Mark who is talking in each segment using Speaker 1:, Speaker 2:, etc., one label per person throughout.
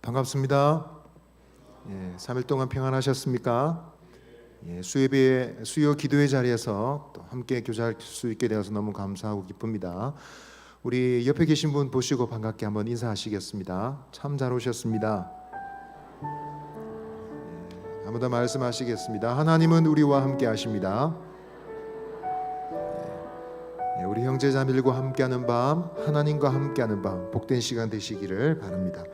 Speaker 1: 반갑습니다. 3일 동안 평안하셨습니까? 수요 기도의 자리에서 또 함께 교제할 수 있게 되어서 너무 감사하고 기쁩니다. 우리 옆에 계신 분 보시고 반갑게 한번 인사하시겠습니다. 참 잘 오셨습니다. 한 번 더 말씀하시겠습니다. 하나님은 우리와 함께 하십니다. 우리 형제자매들과 함께하는 밤, 하나님과 함께하는 밤, 복된 시간 되시기를 바랍니다.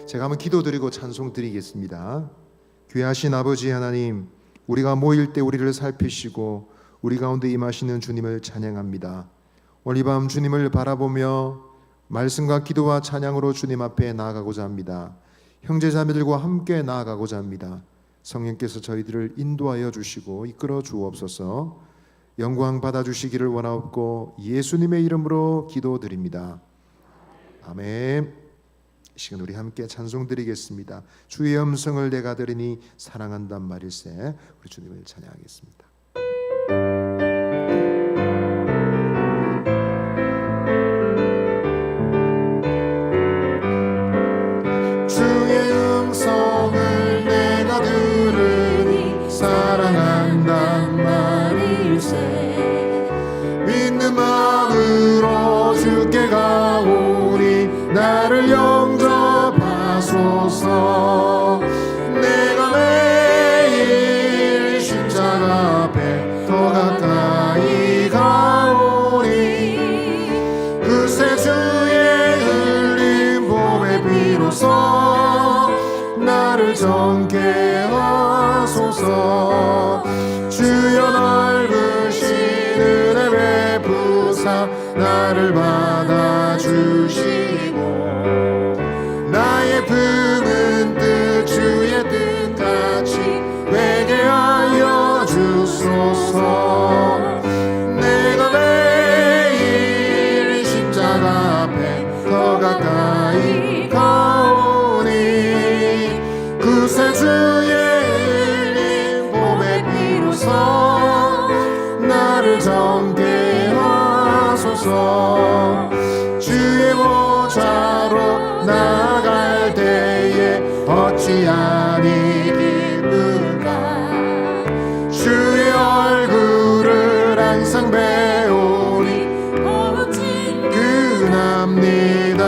Speaker 1: 제가 한번 기도드리고 찬송 드리겠습니다. 귀하신 아버지 하나님, 우리가 모일 때 우리를 살피시고 우리 가운데 임하시는 주님을 찬양합니다. 오늘 이 밤 주님을 바라보며 말씀과 기도와 찬양으로 주님 앞에 나아가고자 합니다. 형제자매들과 함께 나아가고자 합니다. 성령께서 저희들을 인도하여 주시고 이끌어 주옵소서. 영광 받아주시기를 원하옵고 예수님의 이름으로 기도드립니다. 아멘. 이 시간 우리 함께 찬송 드리겠습니다. 주의 음성을 내가 들으니 사랑한단 말일세. 우리 주님을 찬양하겠습니다. 주의 음성을 내가 들으니 사랑한단 말일세. 믿는 마음으로 주께 가오니 나를 영접하소서. 내가 매일 십자가 앞에 더 가까이 가오니 그새 주의 흘린 봄의 비로소 나를 정케 하소서. 주여 넓으신 은혜 베푸사 나를 받아주시고 나의 품은 뜻 주의 뜻같이 되게 하여 주소서. 내가 매일 십자가 앞에 더 가까이 가오니 그새 주의 흘린 봄의 비로소 나를 정케 하소서. 주의 보좌로 나아갈 때에 어찌하니 기쁜가. 주의 얼굴을 항상 배우니 더욱 친근합니다.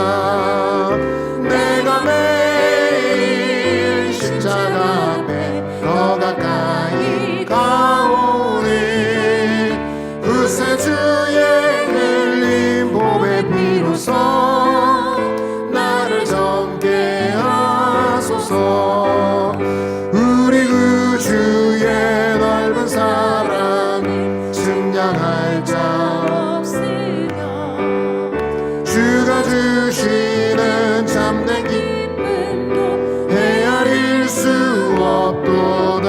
Speaker 1: 내가 매일 십자가 앞에 더 가까이 가오니 그새 주의 흘린 봄의 비로소 나를 정케 하소서. 우리 그 주의 넓은 사랑이 증량할 자 없으며 주가 주시는 참된 기쁨도 헤아릴 수 없도다.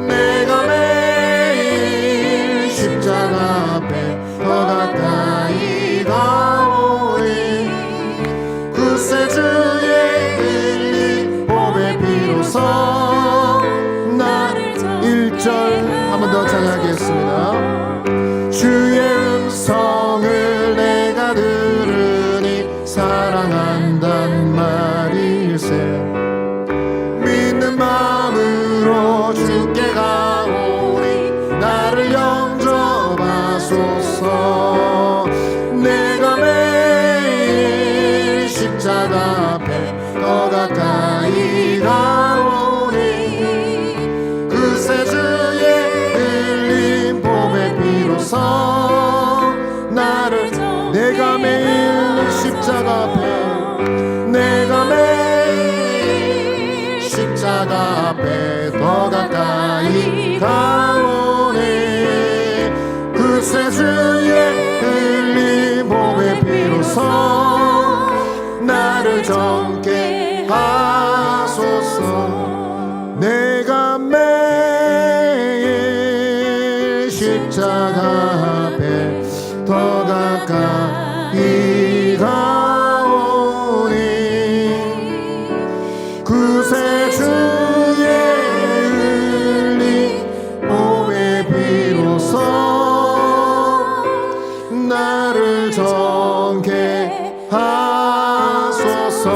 Speaker 1: 내가 매일 십자가 앞에 더 가까이 가오니 그새 주의 흘린 봄의 비로소 나를 1절 한 번 더 찬양하겠습니다. 주의 음성을 내가 들으니 사랑한단 말일세. 믿는 마음으로 주께 가오니 나를 영접하소서. 내가 매일 십자가 앞에 더 가까이 가오니 그새 주의 흘린 봄의 비로소 나를 내가 매일 십자가 앞에 내가 매일 십자가 앞에 더 가까이 가오니 그새 주의 흘린 봄의 비로소 나를 정케 하소서. 내가 매일 십자가 앞에 더 가까이 가오니 그새 주의 흘린 봄의 비로소 나를 정케 하소서.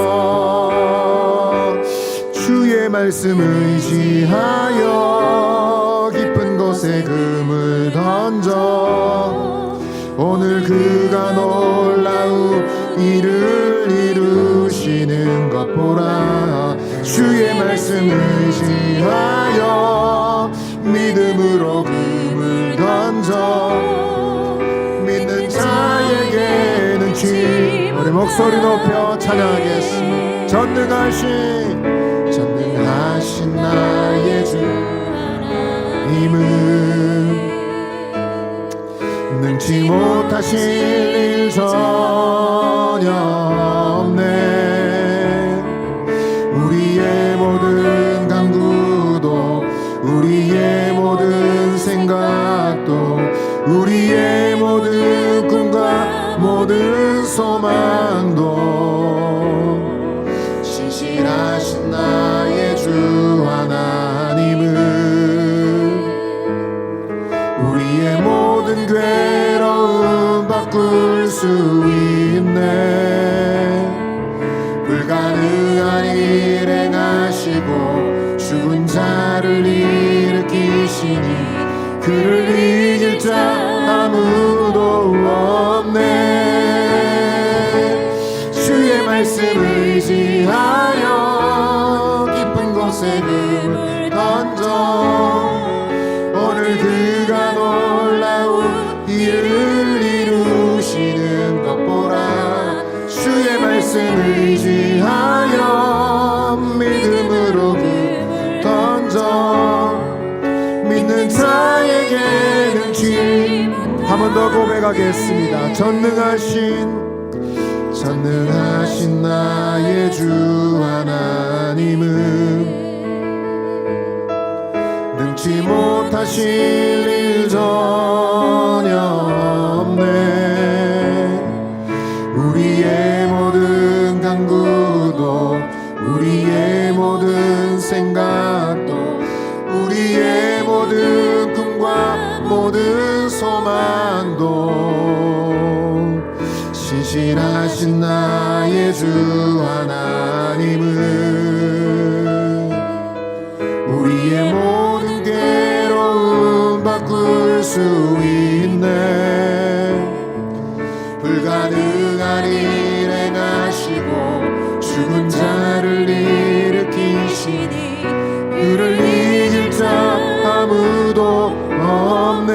Speaker 1: 말씀 의지하여 깊은 곳에 금을 던져 오늘 그가 놀라운 일을 이루시는 것 보라. 주의 말씀 의지하여 믿음으로 금을 던져 믿는 자에게는 지. 우리 목소리 높여 찬양하겠습니다. 전능하신 나의 주님은 능치 못하실 일 전혀 없네. 우리의 모든 간구도 우리의 모든 생각도 우리의 모든 꿈과 모든 소망도 신실하신 나의 주 하나님은 우리의 모든 괴로움 바꿀 수 있네. 불가능한 일 행하시고 죽은 자를 일으키시니 그를 이길 자 아무도 없네. 주의 말씀 의지하여 깊은 곳에 금을 던져 오늘 그가 놀라운 일을 이루시는 것 보라. 주의 말씀 의지하여 믿음으로 금을 던져 믿는 자에게는 지. 한 번 더 고백하겠습니다. 전능하신 나의 주 하나님은 능치 못하실 일 전혀 없네. 우리의 모든 간구도 우리의 모든 생각도 우리의 모든 꿈과 모든 소망도 신실하신 나의 주 하나님은 우리의 모든 괴로움 바꿀 수 있네. 불가능한 일 행하시고 죽은 자를 일으키시니 그를 이길 자 아무도 없네.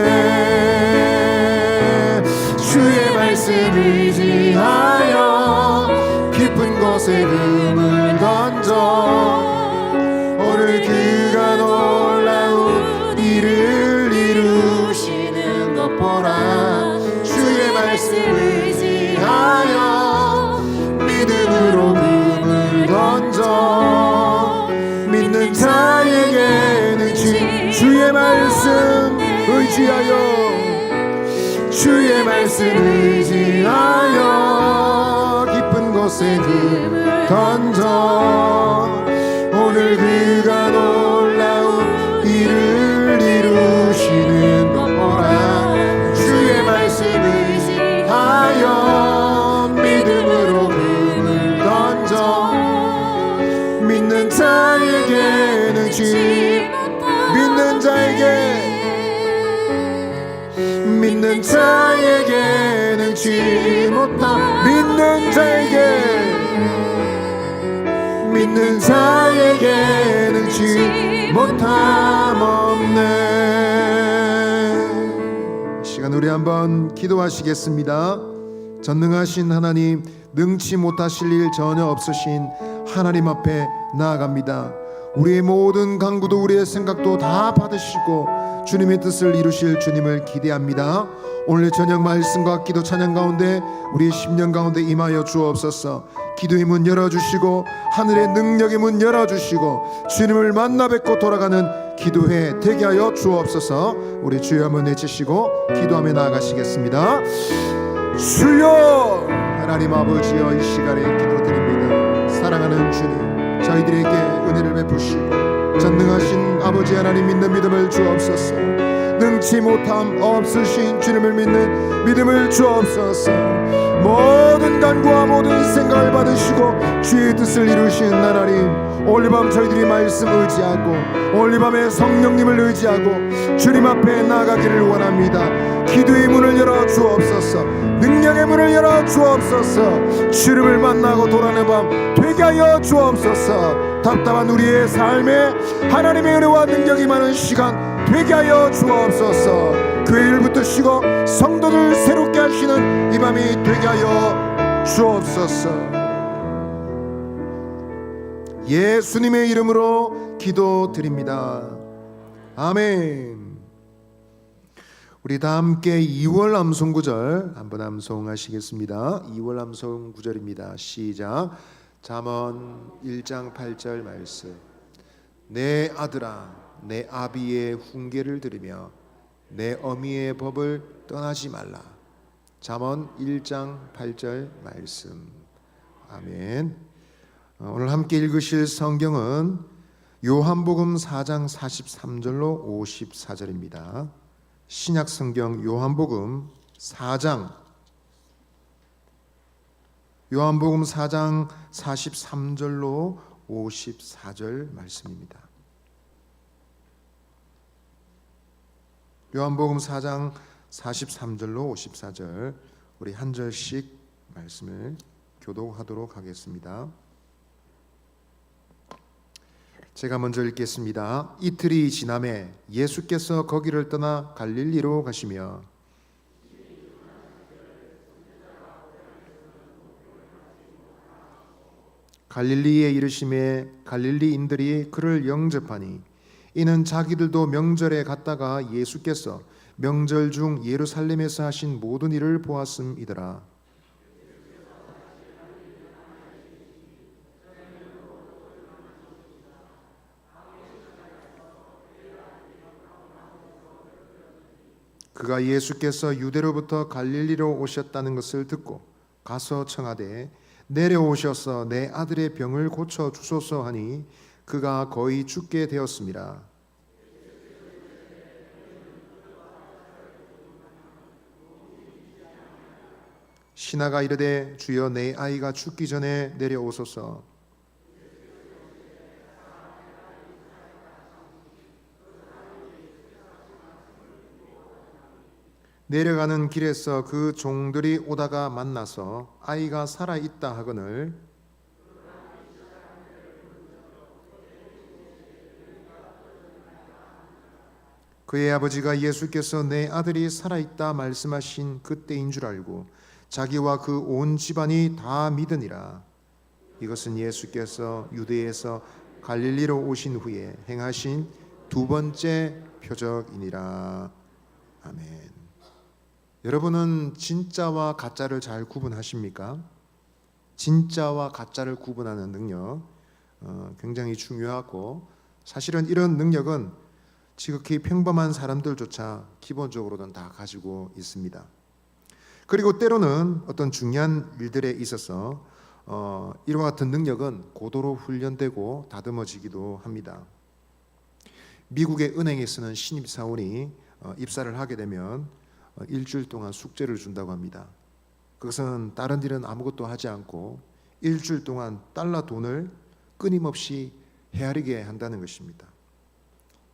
Speaker 1: 주의 말씀 의지하여 깊은 곳에 금을 던져 오늘 그가 놀라운 일을 이루시는 것 보라. 주의 말씀 의지하여 믿음으로 금을 던져 믿는 자에게는 지. 주의 말씀 의지하여 주의 말씀 의지하여 깊은 곳에 금을 던져 오늘 그가 놀라운 일을 이루시는 것 보라. 주의 말씀 의지하여 믿음으로 금을 던져 믿는 자에게는 지. 믿는 자에게는 지 못함. 믿는 자에게는 지 못함 없네. 시간 우리 한번 기도하시겠습니다. 전능하신 하나님, 능치 못하실 일 전혀 없으신 하나님 앞에 나아갑니다. 우리의 모든 간구도 우리의 생각도 다 받으시고 주님의 뜻을 이루실 주님을 기대합니다. 오늘 저녁 말씀과 기도 찬양 가운데 우리의 심령 가운데 임하여 주옵소서. 기도의 문 열어주시고 하늘의 능력의 문 열어주시고 주님을 만나 뵙고 돌아가는 기도회 되게 하여 주옵소서. 우리 주여 한번 외치시고 기도하며 나아가시겠습니다. 주여, 하나님 아버지여, 이 시간에 기도드립니다. 사랑하는 주님, 저희들에게 은혜를 베푸시고 전능하신 아버지 하나님 믿는 믿음을 주옵소서. 능치 못함 없으신 주님을 믿는 믿음을 주옵소서. 모든 간구와 모든 생각을 받으시고 주의 뜻을 이루신 하나님, 오늘 밤 저희들이 말씀 의지하고 오늘 밤에 성령님을 의지하고 주님 앞에 나아가기를 원합니다. 기도의 문을 열어 주옵소서. 능력의 문을 열어 주옵소서. 주님을 만나고 돌아오는 밤 되게 하여 주옵소서. 답답한 우리의 삶에 하나님의 은혜와 능력이 많은 시간 되게 하여 주옵소서. 교회를 붙드시고 성도들 새롭게 하시는 이 밤이 되게 하여 주옵소서. 예수님의 이름으로 기도드립니다. 아멘. 우리 다 함께 2월 암송 구절 한번 암송하시겠습니다. 2월 암송 구절입니다. 시작. 잠언 1장 8절 말씀. 내 아들아, 내 아비의 훈계를 들으며 내 어미의 법을 떠나지 말라. 잠언 1장 8절 말씀. 아멘. 오늘 함께 읽으실 성경은 요한복음 4장 43절로 54절입니다. 신약 성경 요한복음 4장 43절로 54절 말씀입니다. 요한복음 4장 43절로 54절 우리 한 절씩 말씀을 교독하도록 하겠습니다. 제가 먼저 읽겠습니다. 이틀이 지남에 예수께서 거기를 떠나 갈릴리로 가시며 갈릴리에 이르심에 갈릴리인들이 그를 영접하니 이는 자기들도 명절에 갔다가 예수께서 명절 중 예루살렘에서 하신 모든 일을 보았음이더라. 그가 예수께서 유대로부터 갈릴리로 오셨다는 것을 듣고 가서 청하되 내려오셔서 내 아들의 병을 고쳐 주소서 하니 그가 거의 죽게 되었습니다. 신하가 이르되 주여 내 아이가 죽기 전에 내려오소서. 내려가는 길에서 그 종들이 오다가 만나서 아이가 살아있다 하거늘 그의 아버지가 예수께서 내 아들이 살아있다 말씀하신 그때인 줄 알고 자기와 그 온 집안이 다 믿으니라. 이것은 예수께서 유대에서 갈릴리로 오신 후에 행하신 두 번째 표적이니라. 아멘. 여러분은 진짜와 가짜를 잘 구분하십니까? 진짜와 가짜를 구분하는 능력 굉장히 중요하고 사실은 이런 능력은 지극히 평범한 사람들조차 기본적으로는 다 가지고 있습니다. 그리고 때로는 어떤 중요한 일들에 있어서 이와 같은 능력은 고도로 훈련되고 다듬어지기도 합니다. 미국의 은행에 쓰는 신입사원이 입사를 하게 되면 일주일 동안 숙제를 준다고 합니다. 그것은 다른 일은 아무것도 하지 않고 일주일 동안 달러 돈을 끊임없이 헤아리게 한다는 것입니다.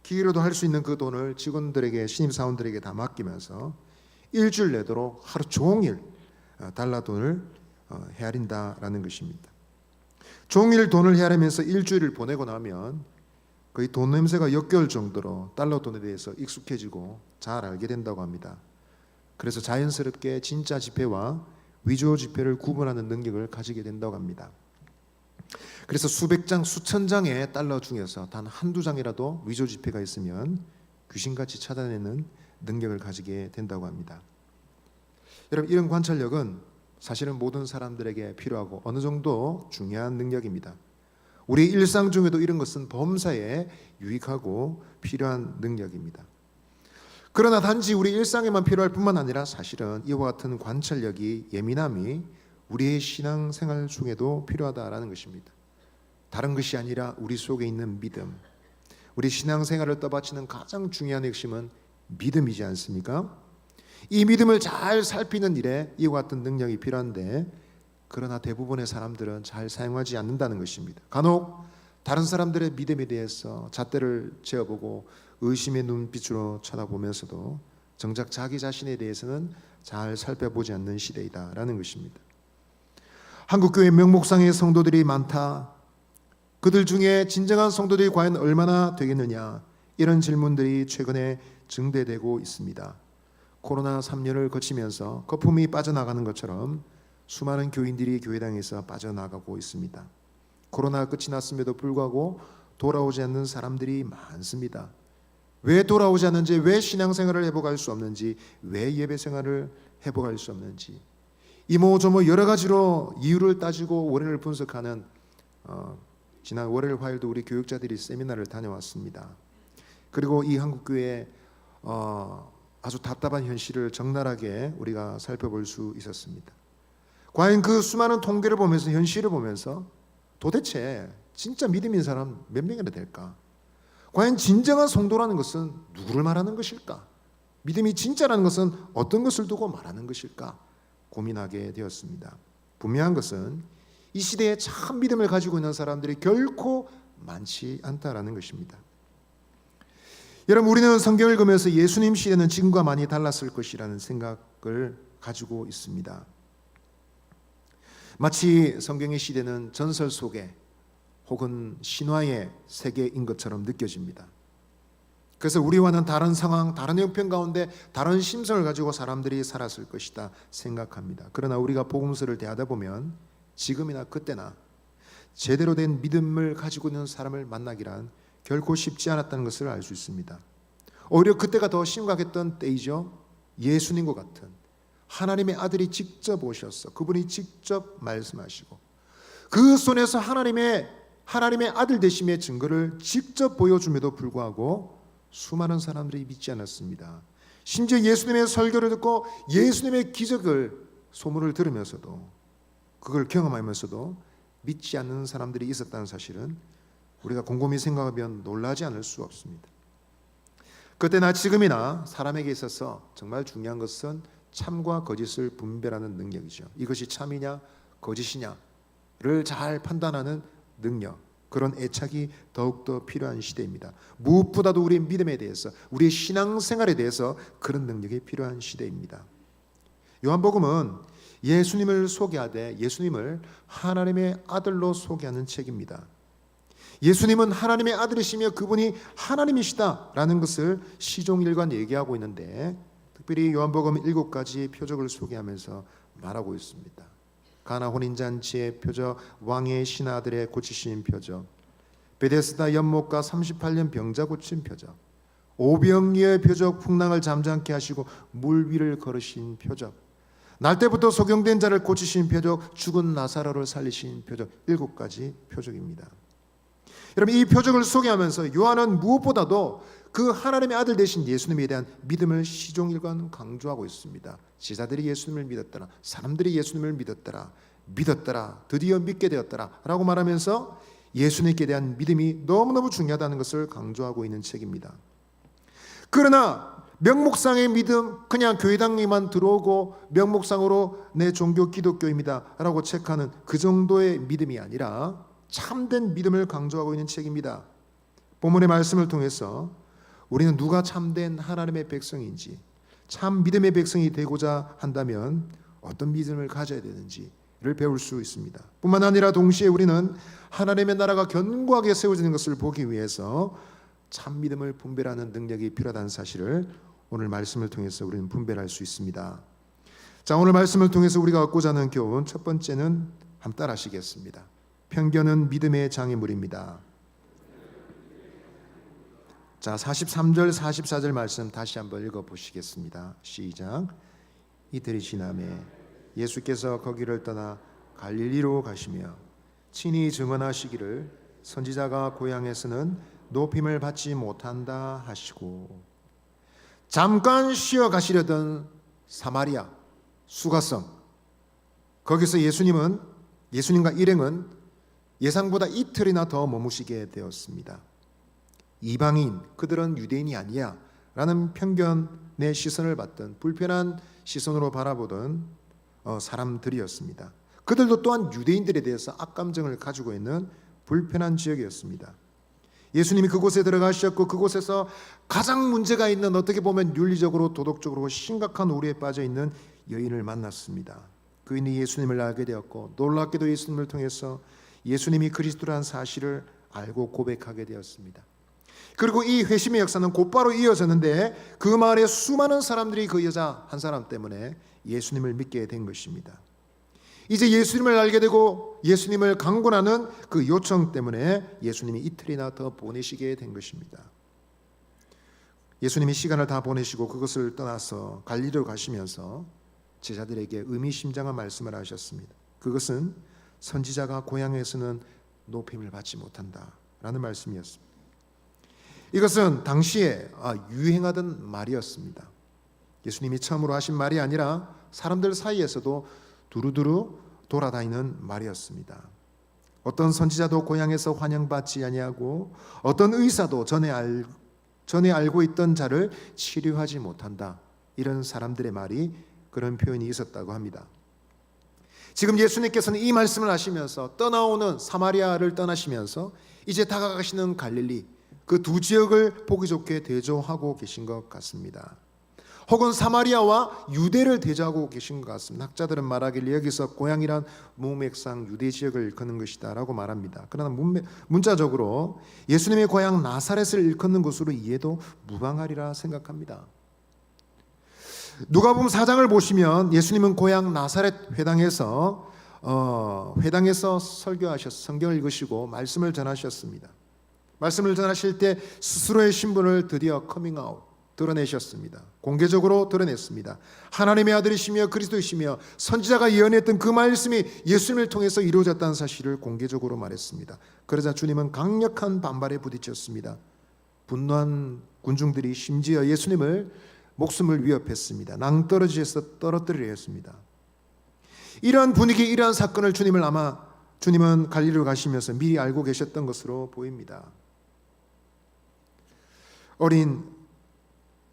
Speaker 1: 기계로도 할 수 있는 그 돈을 직원들에게 신입사원들에게 다 맡기면서 일주일 내도록 하루 종일 달러 돈을 헤아린다라는 것입니다. 종일 돈을 헤아리면서 일주일을 보내고 나면 거의 돈 냄새가 역겨울 정도로 달러 돈에 대해서 익숙해지고 잘 알게 된다고 합니다. 그래서 자연스럽게 진짜 지폐와 위조 지폐를 구분하는 능력을 가지게 된다고 합니다. 그래서 수백 장, 수천 장의 달러 중에서 단 한두 장이라도 위조 지폐가 있으면 귀신같이 찾아내는 능력을 가지게 된다고 합니다. 여러분, 이런 관찰력은 사실은 모든 사람들에게 필요하고 어느 정도 중요한 능력입니다. 우리 일상 중에도 이런 것은 범사에 유익하고 필요한 능력입니다. 그러나 단지 우리 일상에만 필요할 뿐만 아니라 사실은 이와 같은 관찰력이, 예민함이 우리의 신앙생활 중에도 필요하다라는 것입니다. 다른 것이 아니라 우리 속에 있는 믿음, 우리 신앙생활을 떠받치는 가장 중요한 핵심은 믿음이지 않습니까? 이 믿음을 잘 살피는 일에 이와 같은 능력이 필요한데 그러나 대부분의 사람들은 잘 사용하지 않는다는 것입니다. 간혹 다른 사람들의 믿음에 대해서 잣대를 재어보고 의심의 눈빛으로 쳐다보면서도 정작 자기 자신에 대해서는 잘 살펴보지 않는 시대이다라는 것입니다. 한국교회 명목상의 성도들이 많다. 그들 중에 진정한 성도들이 과연 얼마나 되겠느냐, 이런 질문들이 최근에 증대되고 있습니다. 코로나 3년을 거치면서 거품이 빠져나가는 것처럼 수많은 교인들이 교회당에서 빠져나가고 있습니다. 코로나가 끝이 났음에도 불구하고 돌아오지 않는 사람들이 많습니다. 왜 돌아오지 않는지, 왜 신앙생활을 회복할 수 없는지, 왜 예배생활을 회복할 수 없는지, 이모저모 여러 가지로 이유를 따지고 원인을 분석하는 지난 월요일 화요일도 우리 교육자들이 세미나를 다녀왔습니다. 그리고 이 한국교회의 아주 답답한 현실을 적나라하게 우리가 살펴볼 수 있었습니다. 과연 그 수많은 통계를 보면서, 현실을 보면서 도대체 진짜 믿음 있는 사람 몇 명이나 될까? 과연 진정한 성도라는 것은 누구를 말하는 것일까? 믿음이 진짜라는 것은 어떤 것을 두고 말하는 것일까? 고민하게 되었습니다. 분명한 것은 이 시대에 참 믿음을 가지고 있는 사람들이 결코 많지 않다라는 것입니다. 여러분, 우리는 성경을 읽으면서 예수님 시대는 지금과 많이 달랐을 것이라는 생각을 가지고 있습니다. 마치 성경의 시대는 전설 속에 혹은 신화의 세계인 것처럼 느껴집니다. 그래서 우리와는 다른 상황, 다른 형편 가운데 다른 심성을 가지고 사람들이 살았을 것이다 생각합니다. 그러나 우리가 복음서를 대하다 보면 지금이나 그때나 제대로 된 믿음을 가지고 있는 사람을 만나기란 결코 쉽지 않았다는 것을 알 수 있습니다. 오히려 그때가 더 심각했던 때이죠. 예수님과 같은 하나님의 아들이 직접 오셔서 그분이 직접 말씀하시고 그 손에서 하나님의 아들 되심의 증거를 직접 보여줌에도 불구하고 수많은 사람들이 믿지 않았습니다. 심지어 예수님의 설교를 듣고 예수님의 기적을 소문을 들으면서도, 그걸 경험하면서도 믿지 않는 사람들이 있었다는 사실은 우리가 곰곰이 생각하면 놀라지 않을 수 없습니다. 그때나 지금이나 사람에게 있어서 정말 중요한 것은 참과 거짓을 분별하는 능력이죠. 이것이 참이냐 거짓이냐를 잘 판단하는 능력, 그런 애착이 더욱더 필요한 시대입니다. 무엇보다도 우리의 믿음에 대해서, 우리의 신앙생활에 대해서 그런 능력이 필요한 시대입니다. 요한복음은 예수님을 소개하되 예수님을 하나님의 아들로 소개하는 책입니다. 예수님은 하나님의 아들이시며 그분이 하나님이시다라는 것을 시종일관 얘기하고 있는데, 특별히 요한복음 7가지의 표적을 소개하면서 말하고 있습니다. 가나 혼인잔치의 표적, 왕의 신하들의 고치신 표적, 베데스다 연못가 38년 병자 고친 표적, 오병이어의 표적, 풍랑을 잠잠케 하시고 물 위를 걸으신 표적, 날 때부터 소경된 자를 고치신 표적, 죽은 나사로를 살리신 표적, 7가지 표적입니다. 여러분, 이 표적을 소개하면서 요한은 무엇보다도 그 하나님의 아들 되신 예수님에 대한 믿음을 시종일관 강조하고 있습니다. 제자들이 예수님을 믿었더라, 사람들이 예수님을 믿었더라, 드디어 믿게 되었더라 라고 말하면서 예수님께 대한 믿음이 너무너무 중요하다는 것을 강조하고 있는 책입니다. 그러나 명목상의 믿음, 그냥 교회당에만 들어오고 명목상으로 내 종교 기독교입니다 라고 체크하는 그 정도의 믿음이 아니라 참된 믿음을 강조하고 있는 책입니다. 본문의 말씀을 통해서 우리는 누가 참된 하나님의 백성인지, 참 믿음의 백성이 되고자 한다면 어떤 믿음을 가져야 되는지를 배울 수 있습니다. 뿐만 아니라 동시에 우리는 하나님의 나라가 견고하게 세워지는 것을 보기 위해서 참 믿음을 분별하는 능력이 필요하다는 사실을 오늘 말씀을 통해서 우리는 분별할 수 있습니다. 자, 오늘 말씀을 통해서 우리가 얻고자 하는 교훈, 첫 번째는 한번 따라 하시겠습니다. 편견은 믿음의 장애물입니다. 자, 43절 44절 말씀 다시 한번 읽어보시겠습니다. 시작. 이틀이 지나매 예수께서 거기를 떠나 갈릴리로 가시며 친히 증언하시기를 선지자가 고향에서는 높임을 받지 못한다 하시고, 잠깐 쉬어 가시려던 사마리아 수가성, 거기서 예수님과 일행은 예상보다 이틀이나 더 머무시게 되었습니다. 이방인, 그들은 유대인이 아니야 라는 편견의 시선을 받던, 불편한 시선으로 바라보던 사람들이었습니다. 그들도 또한 유대인들에 대해서 악감정을 가지고 있는 불편한 지역이었습니다. 예수님이 그곳에 들어가셨고 그곳에서 가장 문제가 있는, 어떻게 보면 윤리적으로 도덕적으로 심각한 오류에 빠져 있는 여인을 만났습니다. 그인이 예수님을 알게 되었고 놀랍게도 예수님을 통해서 예수님이 그리스도라는 사실을 알고 고백하게 되었습니다. 그리고 이 회심의 역사는 곧바로 이어졌는데 그 마을에 수많은 사람들이 그 여자 한 사람 때문에 예수님을 믿게 된 것입니다. 이제 예수님을 알게 되고 예수님을 강권하는 그 요청 때문에 예수님이 이틀이나 더 보내시게 된 것입니다. 예수님이 시간을 다 보내시고 그것을 떠나서 갈릴리로 가시면서 제자들에게 의미심장한 말씀을 하셨습니다. 그것은 선지자가 고향에서는 높임을 받지 못한다라는 말씀이었습니다. 이것은 당시에 유행하던 말이었습니다. 예수님이 처음으로 하신 말이 아니라 사람들 사이에서도 두루두루 돌아다니는 말이었습니다. 어떤 선지자도 고향에서 환영받지 아니하고 어떤 의사도 전에 알고 있던 자를 치료하지 못한다. 이런 사람들의 말이, 그런 표현이 있었다고 합니다. 지금 예수님께서는 이 말씀을 하시면서 떠나오는 사마리아를 떠나시면서 이제 다가가시는 갈릴리, 그 두 지역을 보기 좋게 대조하고 계신 것 같습니다. 혹은 사마리아와 유대를 대조하고 계신 것 같습니다. 학자들은 말하길 여기서 고향이란 문맥상 유대 지역을 일컫는 것이다 라고 말합니다. 그러나 문자적으로 예수님의 고향 나사렛을 일컫는 것으로 이해도 무방하리라 생각합니다. 누가복음 4장을 보시면 예수님은 고향 나사렛 회당에서 설교하셔서 성경을 읽으시고 말씀을 전하셨습니다. 말씀을 전하실 때 스스로의 신분을 드디어 커밍아웃, 드러내셨습니다. 공개적으로 드러냈습니다. 하나님의 아들이시며 그리스도이시며 선지자가 예언했던 그 말씀이 예수님을 통해서 이루어졌다는 사실을 공개적으로 말했습니다. 그러자 주님은 강력한 반발에 부딪혔습니다. 분노한 군중들이 심지어 예수님을 목숨을 위협했습니다. 낭떠러지에서 떨어뜨리려 했습니다. 이러한 분위기, 이러한 사건을 주님은 갈릴리로 가시면서 미리 알고 계셨던 것으로 보입니다. 어린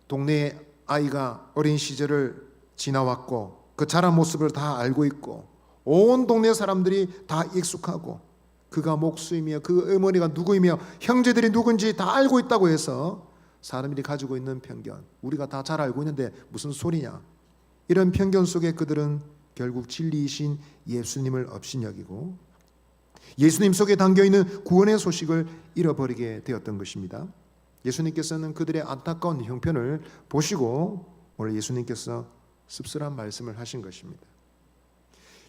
Speaker 1: 동네의 아이가 어린 시절을 지나왔고 그 자란 모습을 다 알고 있고 온 동네 사람들이 다 익숙하고 그가 목수이며 그 어머니가 누구이며 형제들이 누군지 다 알고 있다고 해서 사람들이 가지고 있는 편견, 우리가 다 잘 알고 있는데 무슨 소리냐, 이런 편견 속에 그들은 결국 진리이신 예수님을 업신여기고 예수님 속에 담겨있는 구원의 소식을 잃어버리게 되었던 것입니다. 예수님께서는 그들의 안타까운 형편을 보시고 오늘 예수님께서 씁쓸한 말씀을 하신 것입니다.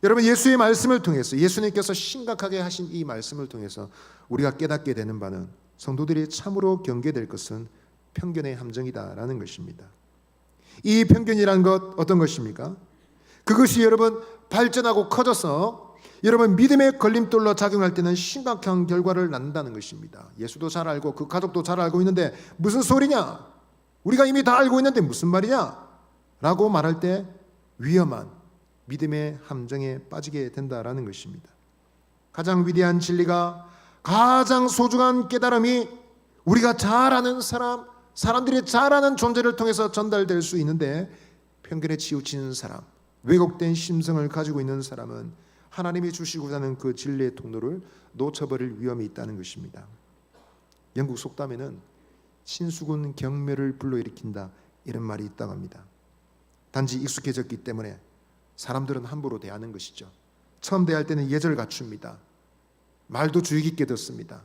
Speaker 1: 여러분, 예수의 말씀을 통해서, 예수님께서 심각하게 하신 이 말씀을 통해서 우리가 깨닫게 되는 바는 성도들이 참으로 경계될 것은 편견의 함정이다라는 것입니다. 이 편견이란 것 어떤 것입니까? 그것이 여러분 발전하고 커져서 여러분 믿음의 걸림돌로 작용할 때는 심각한 결과를 낳는다는 것입니다. 예수도 잘 알고 그 가족도 잘 알고 있는데 무슨 소리냐? 우리가 이미 다 알고 있는데 무슨 말이냐? 라고 말할 때 위험한 믿음의 함정에 빠지게 된다라는 것입니다. 가장 위대한 진리가, 가장 소중한 깨달음이 우리가 잘 아는 사람들이 잘 아는 존재를 통해서 전달될 수 있는데 편견에 치우친 사람, 왜곡된 심성을 가지고 있는 사람은 하나님이 주시고자 하는 그 진리의 통로를 놓쳐버릴 위험이 있다는 것입니다. 영국 속담에는 친숙은 경멸을 불러일으킨다, 이런 말이 있다고 합니다. 단지 익숙해졌기 때문에 사람들은 함부로 대하는 것이죠. 처음 대할 때는 예절을 갖춥니다. 말도 주의 깊게 듣습니다.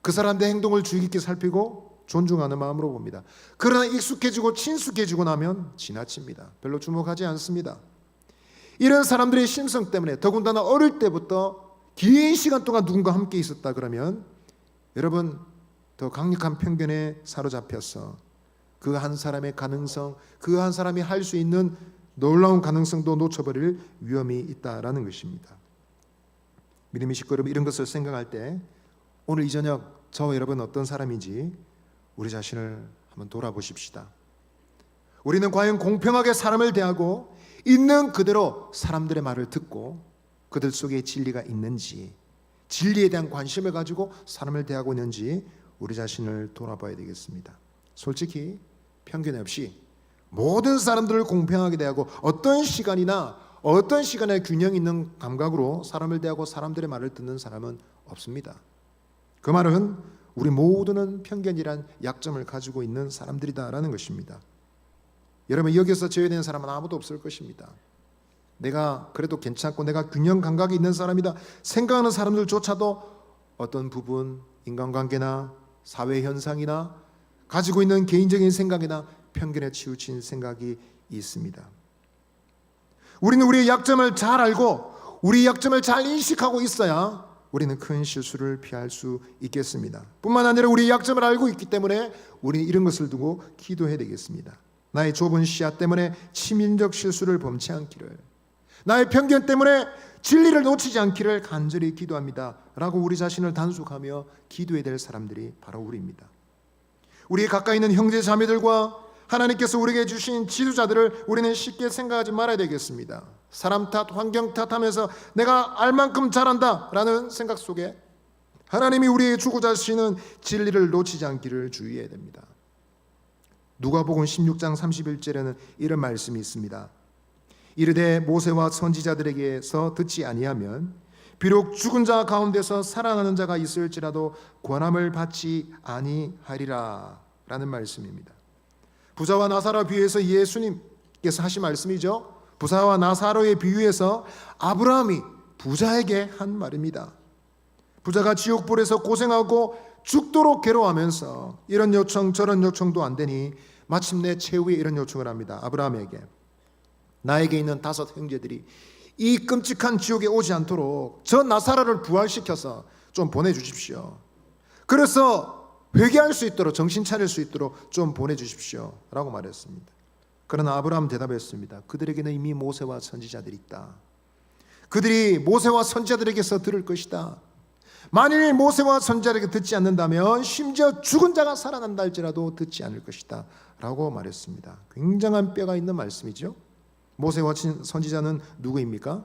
Speaker 1: 그 사람의 행동을 주의 깊게 살피고 존중하는 마음으로 봅니다. 그러나 익숙해지고 친숙해지고 나면 지나칩니다. 별로 주목하지 않습니다. 이런 사람들의 심성 때문에 더군다나 어릴 때부터 긴 시간 동안 누군가 함께 있었다 그러면 여러분 더 강력한 편견에 사로잡혀서 그 한 사람의 가능성, 그 한 사람이 할 수 있는 놀라운 가능성도 놓쳐버릴 위험이 있다라는 것입니다. 믿음의 식구 여러분, 이런 것을 생각할 때 오늘 이 저녁 저와 여러분 어떤 사람인지 우리 자신을 한번 돌아보십시다. 우리는 과연 공평하게 사람을 대하고 있는 그대로 사람들의 말을 듣고 그들 속에 진리가 있는지, 진리에 대한 관심을 가지고 사람을 대하고 있는지 우리 자신을 돌아봐야 되겠습니다. 솔직히 편견 없이 모든 사람들을 공평하게 대하고 어떤 시간이나 어떤 시간에 균형 있는 감각으로 사람을 대하고 사람들의 말을 듣는 사람은 없습니다. 그 말은 우리 모두는 편견이란 약점을 가지고 있는 사람들이다라는 것입니다. 여러분, 여기서 제외되는 사람은 아무도 없을 것입니다. 내가 그래도 괜찮고 내가 균형 감각이 있는 사람이다 생각하는 사람들조차도 어떤 부분, 인간관계나 사회 현상이나 가지고 있는 개인적인 생각이나 편견에 치우친 생각이 있습니다. 우리는 우리의 약점을 잘 알고 우리 약점을 잘 인식하고 있어야 우리는 큰 실수를 피할 수 있겠습니다. 뿐만 아니라 우리의 약점을 알고 있기 때문에 우리는 이런 것을 두고 기도해야 되겠습니다. 나의 좁은 시야 때문에 치명적 실수를 범치 않기를, 나의 편견 때문에 진리를 놓치지 않기를 간절히 기도합니다 라고 우리 자신을 단속하며 기도해야 될 사람들이 바로 우리입니다. 우리 가까이 있는 형제 자매들과 하나님께서 우리에게 주신 지도자들을 우리는 쉽게 생각하지 말아야 되겠습니다. 사람 탓, 환경 탓하면서 내가 알 만큼 잘한다 라는 생각 속에 하나님이 우리에게 주고자 하시는 진리를 놓치지 않기를 주의해야 됩니다. 누가복음 16장 31절에는 이런 말씀이 있습니다. 이르되 모세와 선지자들에게서 듣지 아니하면 비록 죽은 자 가운데서 살아나는 자가 있을지라도 권함을 받지 아니하리라 라는 말씀입니다. 부자와 나사로 비유해서 예수님께서 하신 말씀이죠. 부자와 나사로의 비유에서 아브라함이 부자에게 한 말입니다. 부자가 지옥불에서 고생하고 죽도록 괴로워하면서 이런 요청 저런 요청도 안 되니 마침내 최후에 이런 요청을 합니다. 아브라함에게 나에게 있는 5 형제들이 이 끔찍한 지옥에 오지 않도록 저 나사로를 부활시켜서 좀 보내주십시오. 그래서 회개할 수 있도록, 정신 차릴 수 있도록 좀 보내주십시오 라고 말했습니다. 그러나 아브라함 대답했습니다. 그들에게는 이미 모세와 선지자들이 있다. 그들이 모세와 선지자들에게서 들을 것이다. 만일 모세와 선지자들에게 듣지 않는다면 심지어 죽은 자가 살아난다 할지라도 듣지 않을 것이다 라고 말했습니다. 굉장한 뼈가 있는 말씀이죠. 모세와 선지자는 누구입니까?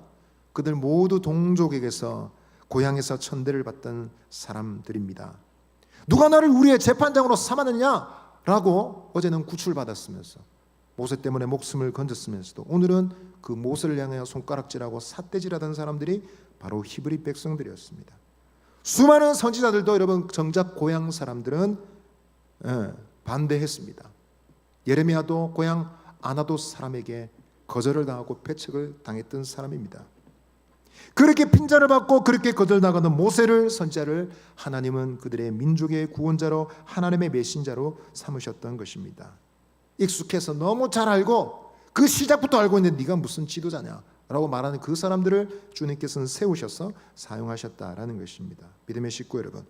Speaker 1: 그들 모두 동족에게서 고향에서 천대를 받던 사람들입니다. 누가 나를 우리의 재판장으로 삼았느냐라고 어제는 구출받았으면서 모세 때문에 목숨을 건졌으면서도 오늘은 그 모세를 향하여 손가락질하고 삿대질하던 사람들이 바로 히브리 백성들이었습니다. 수많은 선지자들도 여러분 정작 고향 사람들은 반대했습니다. 예레미야도 고향 아나도 사람에게 거절을 당하고 배척을 당했던 사람입니다. 그렇게 핀자를 받고 그렇게 거절당하는 모세를, 선지자를 하나님은 그들의 민족의 구원자로 하나님의 메신저로 삼으셨던 것입니다. 익숙해서 너무 잘 알고 그 시작부터 알고 있는데 네가 무슨 지도자냐 라고 말하는 그 사람들을 주님께서는 세우셔서 사용하셨다라는 것입니다. 믿음의 식구 여러분,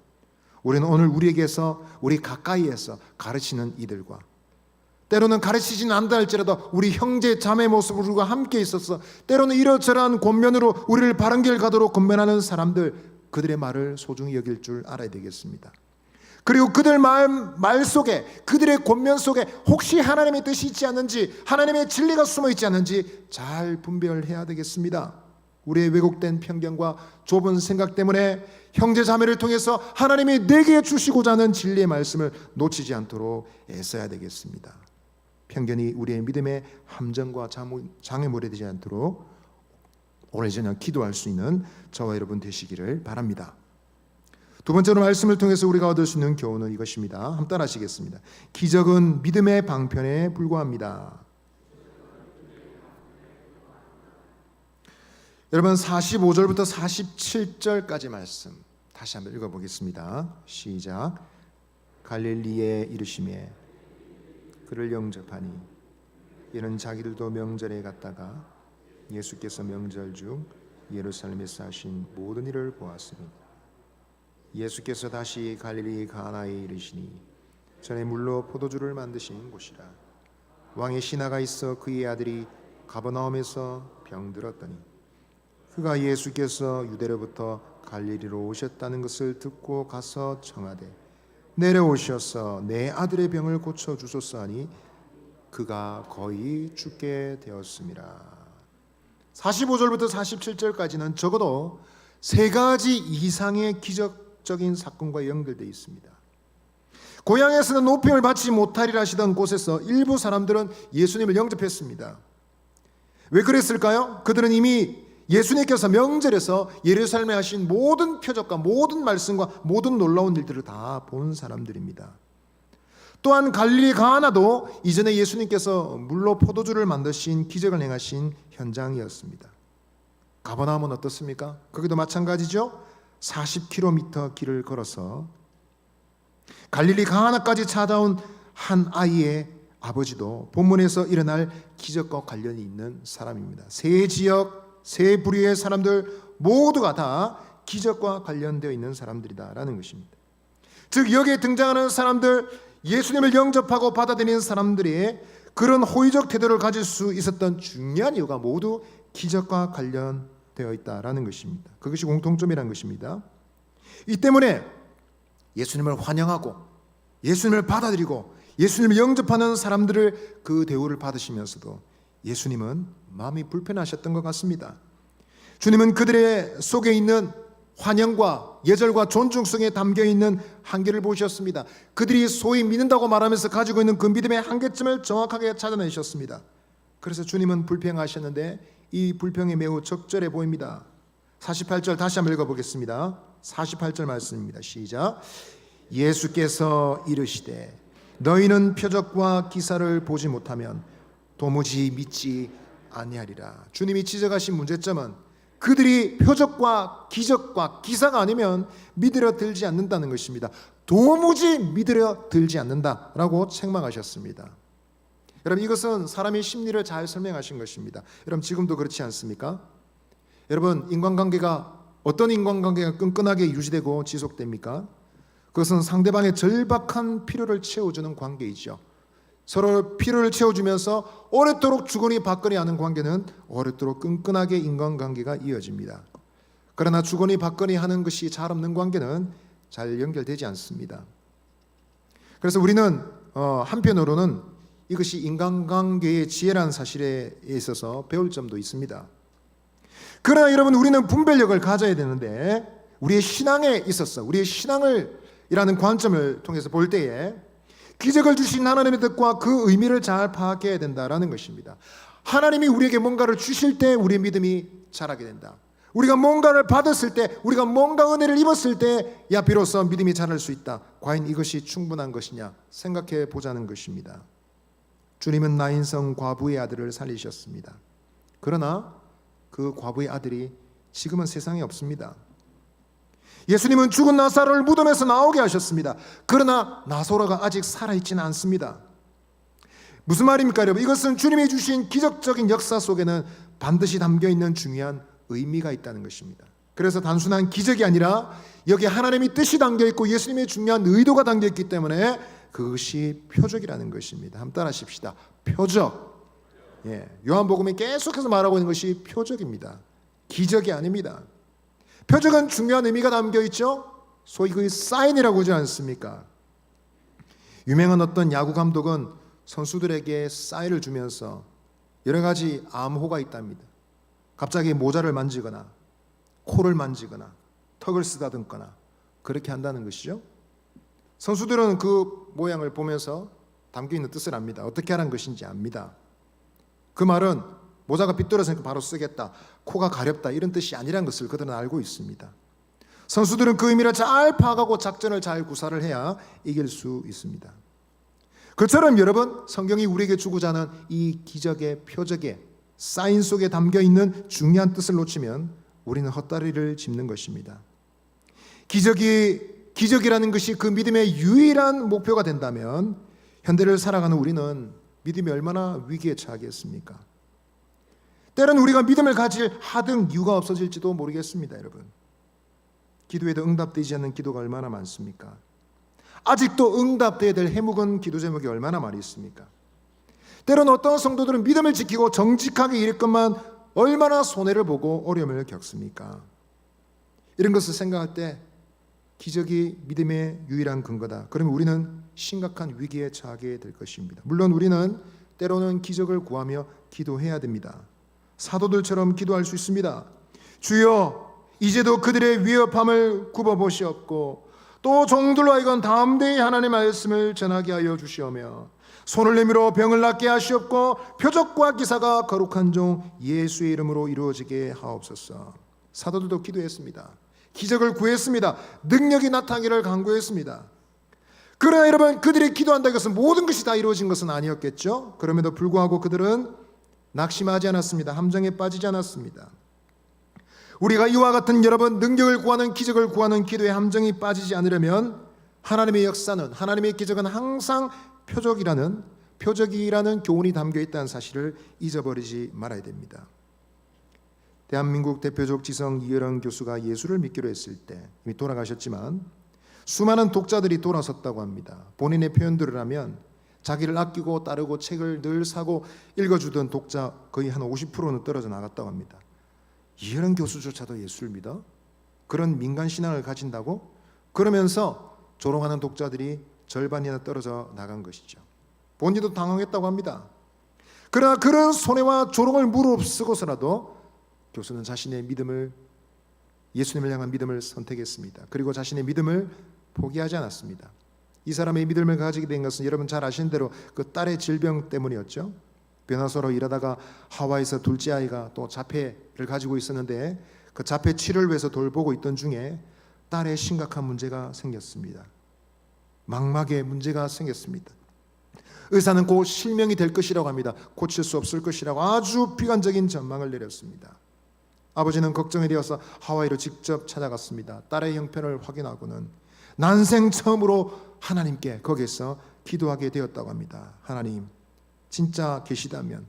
Speaker 1: 우리는 오늘 우리에게서 우리 가까이에서 가르치는 이들과 때로는 가르치지는 않다 할지라도 우리 형제 자매 모습으로 우리가 함께 있어서 때로는 이러저러한 권면으로 우리를 바른 길 가도록 권면하는 사람들, 그들의 말을 소중히 여길 줄 알아야 되겠습니다. 그리고 그들 말 속에, 그들의 권면 속에 혹시 하나님의 뜻이 있지 않는지, 하나님의 진리가 숨어 있지 않는지 잘 분별해야 되겠습니다. 우리의 왜곡된 편견과 좁은 생각 때문에 형제 자매를 통해서 하나님이 내게 주시고자 하는 진리의 말씀을 놓치지 않도록 애써야 되겠습니다. 편견이 우리의 믿음의 함정과 장애물이 되지 않도록 오늘 저녁 기도할 수 있는 저와 여러분 되시기를 바랍니다. 두 번째로 말씀을 통해서 우리가 얻을 수 있는 교훈은 이것입니다. 한번 따라하시겠습니다. 기적은 믿음의 방편에 불과합니다. 여러분 45절부터 47절까지 말씀 다시 한번 읽어보겠습니다. 시작. 갈릴리에 이르시매 그를 영접하니 이는 자기들도 명절에 갔다가 예수께서 명절 중 예루살렘에서 하신 모든 일을 보았습니다. 예수께서 다시 갈릴리 가나에 이르시니 전에 물로 포도주를 만드신 곳이라. 왕의 신하가 있어 그의 아들이 가버나움에서 병들었더니 그가 예수께서 유대로부터 갈릴리로 오셨다는 것을 듣고 가서 청하되 내려오셔서 내 아들의 병을 고쳐 주소서 하니 그가 거의 죽게 되었습니다. 45절부터 47절까지는 적어도 3가지 이상의 기적적인 사건과 연결되어 있습니다. 고향에서는 높임을 받지 못하리라 하시던 곳에서 일부 사람들은 예수님을 영접했습니다. 왜 그랬을까요? 그들은 이미 예수님께서 명절에서 예루살렘에 하신 모든 표적과 모든 말씀과 모든 놀라운 일들을 다 본 사람들입니다. 또한 갈릴리 가나도 이전에 예수님께서 물로 포도주를 만드신 기적을 행하신 현장이었습니다. 가버나움은 어떻습니까? 거기도 마찬가지죠. 40km 길을 걸어서 갈릴리 가나까지 찾아온 한 아이의 아버지도 본문에서 일어날 기적과 관련이 있는 사람입니다. 세 지역, 세 부류의 사람들 모두가 다 기적과 관련되어 있는 사람들이다라는 것입니다. 즉 여기에 등장하는 사람들, 예수님을 영접하고 받아들이는 사람들이 그런 호의적 태도를 가질 수 있었던 중요한 이유가 모두 기적과 관련되어 있다라는 것입니다. 그것이 공통점이라는 것입니다. 이 때문에 예수님을 환영하고 예수님을 받아들이고 예수님을 영접하는 사람들을 그 대우를 받으시면서도 예수님은 마음이 불편하셨던 것 같습니다. 주님은 그들의 속에 있는 환영과 예절과 존중성에 담겨있는 한계를 보셨습니다. 그들이 소위 믿는다고 말하면서 가지고 있는 그 믿음의 한계점을 정확하게 찾아내셨습니다. 그래서 주님은 불평하셨는데 이 불평이 매우 적절해 보입니다. 48절 다시 한번 읽어보겠습니다. 48절 말씀입니다. 시작. 예수께서 이르시되 너희는 표적과 기사를 보지 못하면 도무지 믿지 아니하리라. 주님이 지적하신 문제점은 그들이 표적과 기적과 기사가 아니면 믿으려 들지 않는다는 것입니다. 도무지 믿으려 들지 않는다라고 책망하셨습니다. 여러분 이것은 사람의 심리를 잘 설명하신 것입니다. 여러분 지금도 그렇지 않습니까? 여러분 인간관계가 어떤 인간관계가 끈끈하게 유지되고 지속됩니까? 그것은 상대방의 절박한 필요를 채워주는 관계이죠. 서로 필요를 채워주면서 오랫도록 주거니 받거니 하는 관계는 오랫도록 끈끈하게 인간관계가 이어집니다. 그러나 주거니 받거니 하는 것이 잘 없는 관계는 잘 연결되지 않습니다. 그래서 우리는 한편으로는 이것이 인간관계의 지혜라는 사실에 있어서 배울 점도 있습니다. 그러나 여러분 우리는 분별력을 가져야 되는데 우리의 신앙에 있어서 우리의 신앙을 이라는 관점을 통해서 볼 때에 기적을 주신 하나님의 뜻과 그 의미를 잘 파악해야 된다라는 것입니다. 하나님이 우리에게 뭔가를 주실 때 우리의 믿음이 자라게 된다. 우리가 뭔가를 받았을 때, 우리가 뭔가 은혜를 입었을 때, 야 비로소 믿음이 자랄 수 있다. 과연 이것이 충분한 것이냐 생각해 보자는 것입니다. 주님은 나인성 과부의 아들을 살리셨습니다. 그러나 그 과부의 아들이 지금은 세상에 없습니다. 예수님은 죽은 나사로를 무덤에서 나오게 하셨습니다. 그러나 나사로가 아직 살아있지는 않습니다. 무슨 말입니까 여러분? 이것은 주님이 주신 기적적인 역사 속에는 반드시 담겨있는 중요한 의미가 있다는 것입니다. 그래서 단순한 기적이 아니라 여기에 하나님의 뜻이 담겨있고 예수님의 중요한 의도가 담겨있기 때문에 그것이 표적이라는 것입니다. 한번 따라 하십시다. 표적. 요한복음이 계속해서 말하고 있는 것이 표적입니다. 기적이 아닙니다. 표적은 중요한 의미가 담겨있죠. 소위 그 사인이라고 하지 않습니까? 유명한 어떤 야구 감독은 선수들에게 사인을 주면서 여러 가지 암호가 있답니다. 갑자기 모자를 만지거나 코를 만지거나 턱을 쓰다듬거나 그렇게 한다는 것이죠. 선수들은 그 모양을 보면서 담겨있는 뜻을 압니다. 어떻게 하라는 것인지 압니다. 그 말은 모자가 삐뚤어지니까 바로 쓰겠다, 코가 가렵다 이런 뜻이 아니라는 것을 그들은 알고 있습니다. 선수들은 그 의미를 잘 파악하고 작전을 잘 구사를 해야 이길 수 있습니다. 그처럼 여러분 성경이 우리에게 주고자 하는 이 기적의 표적의 사인 속에 담겨있는 중요한 뜻을 놓치면 우리는 헛다리를 짚는 것입니다. 기적이라는 것이 그 믿음의 유일한 목표가 된다면 현대를 살아가는 우리는 믿음이 얼마나 위기에 처하겠습니까? 때로는 우리가 믿음을 가질 하등 이유가 없어질지도 모르겠습니다. 여러분 기도에도 응답되지 않는 기도가 얼마나 많습니까? 아직도 응답되어야 될 해묵은 기도 제목이 얼마나 많이 있습니까? 때로는 어떤 성도들은 믿음을 지키고 정직하게 일할 것만 얼마나 손해를 보고 어려움을 겪습니까? 이런 것을 생각할 때 기적이 믿음의 유일한 근거다. 그러면 우리는 심각한 위기에 처하게 될 것입니다. 물론 우리는 때로는 기적을 구하며 기도해야 됩니다. 사도들처럼 기도할 수 있습니다. 주여 이제도 그들의 위협함을 굽어보시옵고 또 종들로 하여금 담대히 하나님의 말씀을 전하게 하여 주시오며 손을 내밀어 병을 낫게 하시옵고 표적과 기사가 거룩한 종 예수의 이름으로 이루어지게 하옵소서. 사도들도 기도했습니다. 기적을 구했습니다. 능력이 나타나기를 간구했습니다. 그러나 여러분, 그들이 기도한다는 것은 모든 것이 다 이루어진 것은 아니었겠죠. 그럼에도 불구하고 그들은 낙심하지 않았습니다. 함정에 빠지지 않았습니다. 우리가 이와 같은 여러분, 능력을 구하는, 기적을 구하는 기도에 함정이 빠지지 않으려면 하나님의 역사는, 하나님의 기적은 항상 표적이라는 교훈이 담겨 있다는 사실을 잊어버리지 말아야 됩니다. 대한민국 대표적 지성 이혜령 교수가 예수를 믿기로 했을 때, 이미 돌아가셨지만 수많은 독자들이 돌아섰다고 합니다. 본인의 표현들을 하면 자기를 아끼고 따르고 책을 늘 사고 읽어주던 독자 거의 한 50%는 떨어져 나갔다고 합니다. 이혜령 교수조차도 예수를 믿어? 그런 민간신앙을 가진다고? 그러면서 조롱하는 독자들이 절반이나 떨어져 나간 것이죠. 본인도 당황했다고 합니다. 그러나 그런 손해와 조롱을 무릅쓰고서라도 교수는 자신의 믿음을, 예수님을 향한 믿음을 선택했습니다. 그리고 자신의 믿음을 포기하지 않았습니다. 이 사람의 믿음을 가지게 된 것은 여러분 잘 아시는 대로 그 딸의 질병 때문이었죠. 변호사로 일하다가 하와이에서 둘째 아이가 또 자폐를 가지고 있었는데 그 자폐 치료를 위해서 돌보고 있던 중에 딸의 심각한 문제가 생겼습니다. 망막에 문제가 생겼습니다. 의사는 곧 실명이 될 것이라고 합니다. 고칠 수 없을 것이라고 아주 비관적인 전망을 내렸습니다. 아버지는 걱정이 되어서 하와이로 직접 찾아갔습니다. 딸의 형편을 확인하고는 난생 처음으로 하나님께 거기에서 기도하게 되었다고 합니다. 하나님, 진짜 계시다면,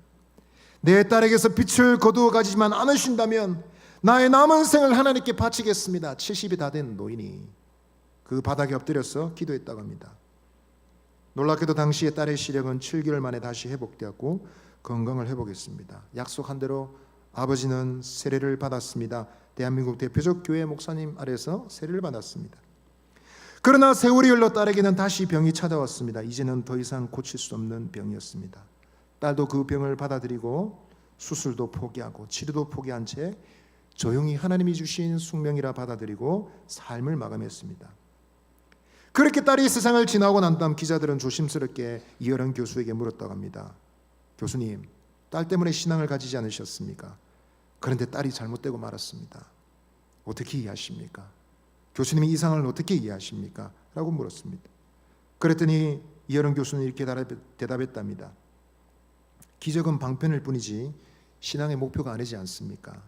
Speaker 1: 내 딸에게서 빛을 거두어 가지만 않으신다면 나의 남은 생을 하나님께 바치겠습니다. 70이 다 된 노인이 그 바닥에 엎드려서 기도했다고 합니다. 놀랍게도 당시에 딸의 시력은 7개월 만에 다시 회복되었고 건강을 회복했습니다. 약속한 대로 아버지는 세례를 받았습니다. 대한민국 대표적 교회 목사님 아래서 세례를 받았습니다. 그러나 세월이 흘러 딸에게는 다시 병이 찾아왔습니다. 이제는 더 이상 고칠 수 없는 병이었습니다. 딸도 그 병을 받아들이고 수술도 포기하고 치료도 포기한 채 조용히 하나님이 주신 숙명이라 받아들이고 삶을 마감했습니다. 그렇게 딸이 세상을 지나고 난 다음 기자들은 조심스럽게 이혜령 교수에게 물었다고 합니다. 교수님, 딸 때문에 신앙을 가지지 않으셨습니까? 그런데 딸이 잘못되고 말았습니다. 어떻게 이해하십니까? 교수님이 이 상황을 어떻게 이해하십니까? 라고 물었습니다. 그랬더니 이혜령 교수는 이렇게 대답했답니다. 기적은 방편일 뿐이지 신앙의 목표가 아니지 않습니까?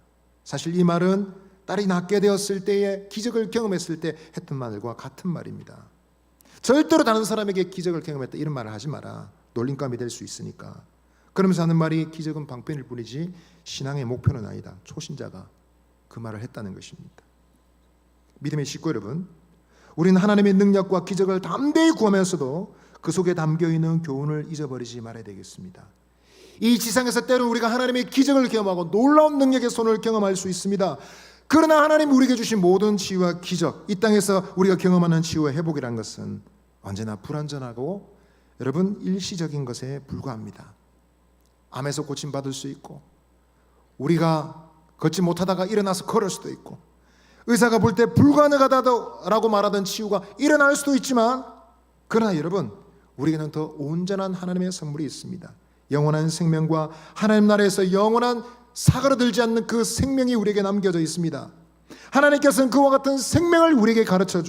Speaker 1: 사실 이 말은 딸이 낫게 되었을 때에 기적을 경험했을 때 했던 말과 같은 말입니다. 절대로 다른 사람에게 기적을 경험했다 이런 말을 하지 마라. 놀림감이 될 수 있으니까. 그러면서 하는 말이 기적은 방편일 뿐이지 신앙의 목표는 아니다. 초신자가 그 말을 했다는 것입니다. 믿음의 식구 여러분, 우리는 하나님의 능력과 기적을 담대히 구하면서도 그 속에 담겨있는 교훈을 잊어버리지 말아야 되겠습니다. 이 지상에서 때로 우리가 하나님의 기적을 경험하고 놀라운 능력의 손을 경험할 수 있습니다. 그러나 하나님이 우리에게 주신 모든 치유와 기적, 이 땅에서 우리가 경험하는 치유와 회복이라는 것은 언제나 불완전하고 여러분 일시적인 것에 불과합니다. 암에서 고침받을 수 있고 우리가 걷지 못하다가 일어나서 걸을 수도 있고 의사가 볼 때 불가능하다라고 말하던 치유가 일어날 수도 있지만 그러나 여러분 우리에게는 더 온전한 하나님의 선물이 있습니다. 영원한 생명과 하나님 나라에서 영원한 사그러들지 않는 그 생명이 우리에게 남겨져 있습니다. 하나님께서는 그와 같은 생명을 우리에게 가르쳐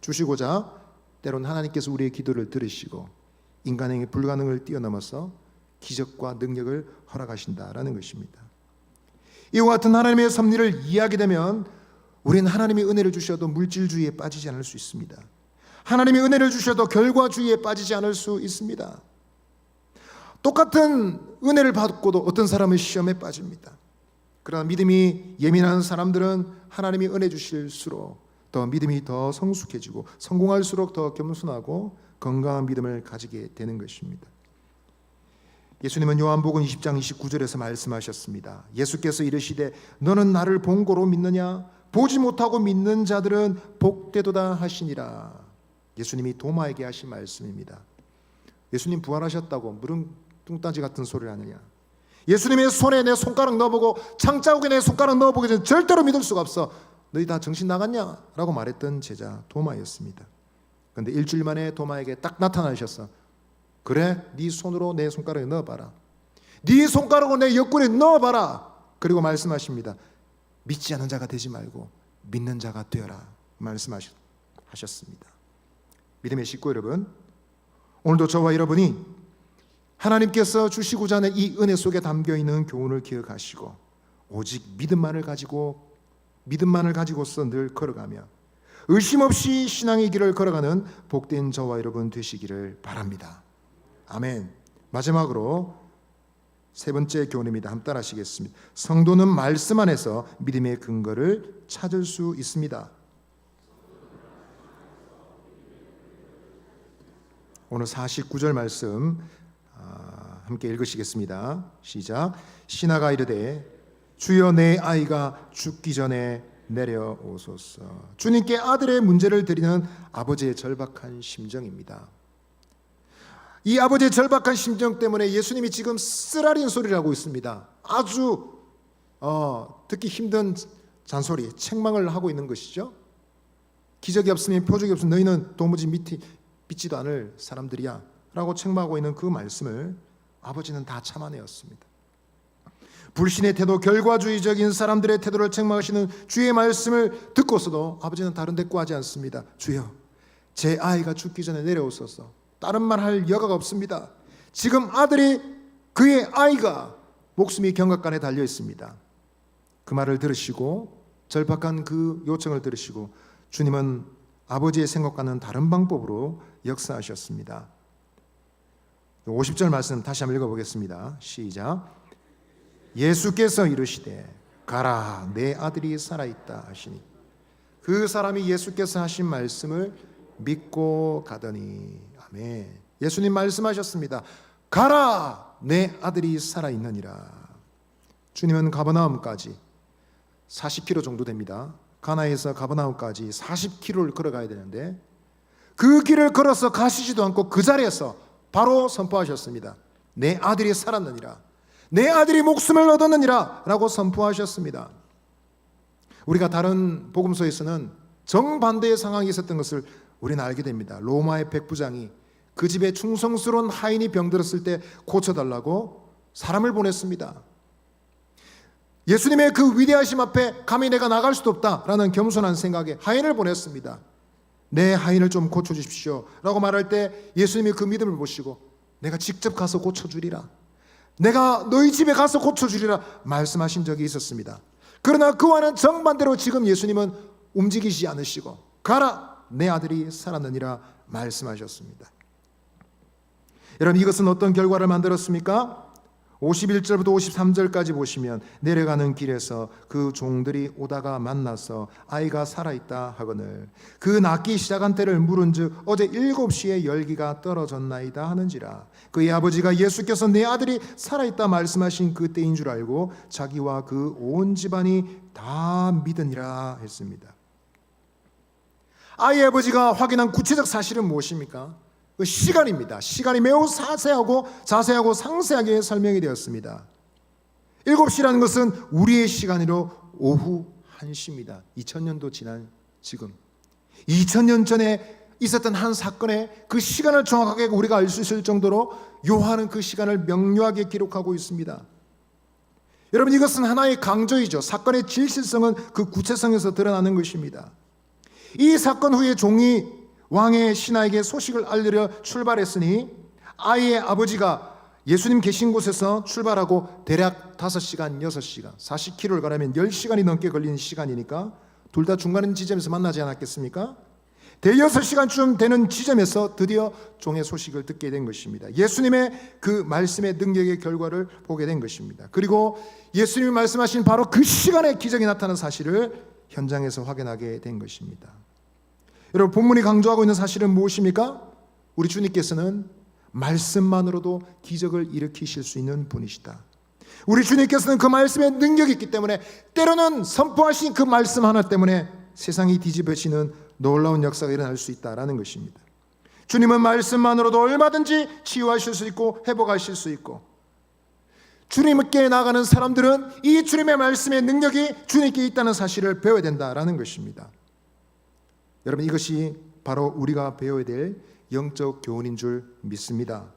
Speaker 1: 주시고자 때론 하나님께서 우리의 기도를 들으시고 인간의 불가능을 뛰어넘어서 기적과 능력을 허락하신다라는 것입니다. 이와 같은 하나님의 섭리를 이해하게 되면 우리는 하나님의 은혜를 주셔도 물질주의에 빠지지 않을 수 있습니다. 하나님의 은혜를 주셔도 결과주의에 빠지지 않을 수 있습니다. 똑같은 은혜를 받고도 어떤 사람은 시험에 빠집니다. 그러나 믿음이 예민한 사람들은 하나님이 은혜 주실수록 더 믿음이 더 성숙해지고 성공할수록 더 겸손하고 건강한 믿음을 가지게 되는 것입니다. 예수님은 요한복음 20장 29절에서 말씀하셨습니다. 예수께서 이르시되 너는 나를 본고로 믿느냐? 보지 못하고 믿는 자들은 복되도다 하시니라. 예수님이 도마에게 하신 말씀입니다. 예수님 부활하셨다고 무슨 뚱딴지 같은 소리를 하느냐? 예수님의 손에 내 손가락 넣어보고 창자국에 내 손가락 넣어보기 전에 절대로 믿을 수가 없어. 너희 다 정신 나갔냐? 라고 말했던 제자 도마였습니다. 그런데 일주일 만에 도마에게 딱 나타나셔서 그래, 네 손으로 내 손가락에 넣어봐라. 네 손가락으로 내 옆구리에 넣어봐라. 그리고 말씀하십니다. 믿지 않은 자가 되지 말고 믿는 자가 되어라 말씀하셨습니다. 믿음의 식구 여러분, 오늘도 저와 여러분이 하나님께서 주시고자 하는 이 은혜 속에 담겨있는 교훈을 기억하시고 오직 믿음만을 가지고서 늘 걸어가며 의심 없이 신앙의 길을 걸어가는 복된 저와 여러분 되시기를 바랍니다. 아멘. 마지막으로 세 번째 교훈입니다. 함께 따라하시겠습니다. 성도는 말씀 안에서 믿음의 근거를 찾을 수 있습니다. 오늘 49절 말씀 함께 읽으시겠습니다. 시작. 신하가 이르되 주여 내 아이가 죽기 전에 내려오소서. 주님께 아들의 문제를 드리는 아버지의 절박한 심정입니다. 이 아버지의 절박한 심정 때문에 예수님이 지금 쓰라린 소리를 하고 있습니다. 아주 듣기 힘든 잔소리, 책망을 하고 있는 것이죠. 기적이 없으면 표적이 없으면 너희는 도무지 믿지도 않을 사람들이야 라고 책망하고 있는 그 말씀을 아버지는 다 참아내었습니다. 불신의 태도, 결과주의적인 사람들의 태도를 책망하시는 주의 말씀을 듣고서도 아버지는 다른 데 구하지 않습니다. 주여, 제 아이가 죽기 전에 내려오소서. 다른 말 할 여가가 없습니다. 지금 그의 아이가 목숨이 경각간에 달려 있습니다. 그 말을 들으시고 절박한 그 요청을 들으시고 주님은 아버지의 생각과는 다른 방법으로 역사하셨습니다. 50절 말씀 다시 한번 읽어보겠습니다. 시작. 예수께서 이르시되 가라, 내 아들이 살아있다 하시니 그 사람이 예수께서 하신 말씀을 믿고 가더니. 아멘. 예수님 말씀하셨습니다. 가라, 내 아들이 살아있느니라. 주님은 가버나움까지 40km 정도 됩니다. 가나에서 가버나움까지 40km를 걸어가야 되는데 그 길을 걸어서 가시지도 않고 그 자리에서 바로 선포하셨습니다. 내 아들이 살았느니라. 내 아들이 목숨을 얻었느니라 라고 선포하셨습니다. 우리가 다른 복음서에서는 정반대의 상황이 있었던 것을 우리는 알게 됩니다. 로마의 백부장이 그 집에 충성스러운 하인이 병들었을 때 고쳐달라고 사람을 보냈습니다. 예수님의 그 위대하심 앞에 감히 내가 나갈 수도 없다라는 겸손한 생각에 하인을 보냈습니다. 내 하인을 좀 고쳐주십시오 라고 말할 때 예수님이 그 믿음을 보시고 내가 직접 가서 고쳐주리라, 내가 너희 집에 가서 고쳐주리라 말씀하신 적이 있었습니다. 그러나 그와는 정반대로 지금 예수님은 움직이지 않으시고 가라, 내 아들이 살았느니라 말씀하셨습니다. 여러분, 이것은 어떤 결과를 만들었습니까? 51절부터 53절까지 보시면 내려가는 길에서 그 종들이 오다가 만나서 아이가 살아있다 하거늘 그 낫기 시작한 때를 물은즉 어제 7시에 열기가 떨어졌나이다 하는지라. 그의 아버지가 예수께서 내 아들이 살아있다 말씀하신 그 때인 줄 알고 자기와 그 온 집안이 다 믿으니라 했습니다. 아이의 아버지가 확인한 구체적 사실은 무엇입니까? 그 시간입니다. 시간이 매우 자세하고 상세하게 설명이 되었습니다. 7시라는 것은 우리의 시간으로 오후 1시입니다. 2000년도 지난 지금 2000년 전에 있었던 한 사건의 그 시간을 정확하게 우리가 알 수 있을 정도로 요한은 그 시간을 명료하게 기록하고 있습니다. 여러분, 이것은 하나의 강조이죠. 사건의 진실성은 그 구체성에서 드러나는 것입니다. 이 사건 후에 종이 왕의 신하에게 소식을 알리려 출발했으니 아이의 아버지가 예수님 계신 곳에서 출발하고 대략 5시간, 6시간 40km를 가려면 10시간이 넘게 걸리는 시간이니까 둘 다 중간 지점에서 만나지 않았겠습니까? 대여섯 시간쯤 되는 지점에서 드디어 종의 소식을 듣게 된 것입니다. 예수님의 그 말씀의 능력의 결과를 보게 된 것입니다. 그리고 예수님이 말씀하신 바로 그 시간에 기적이 나타난 사실을 현장에서 확인하게 된 것입니다. 여러분, 본문이 강조하고 있는 사실은 무엇입니까? 우리 주님께서는 말씀만으로도 기적을 일으키실 수 있는 분이시다. 우리 주님께서는 그 말씀에 능력이 있기 때문에 때로는 선포하신 그 말씀 하나 때문에 세상이 뒤집어지는 놀라운 역사가 일어날 수 있다는 것입니다. 주님은 말씀만으로도 얼마든지 치유하실 수 있고 회복하실 수 있고, 주님께 나가는 사람들은 이 주님의 말씀의 능력이 주님께 있다는 사실을 배워야 된다는 것입니다. 여러분, 이것이 바로 우리가 배워야 될 영적 교훈인 줄 믿습니다.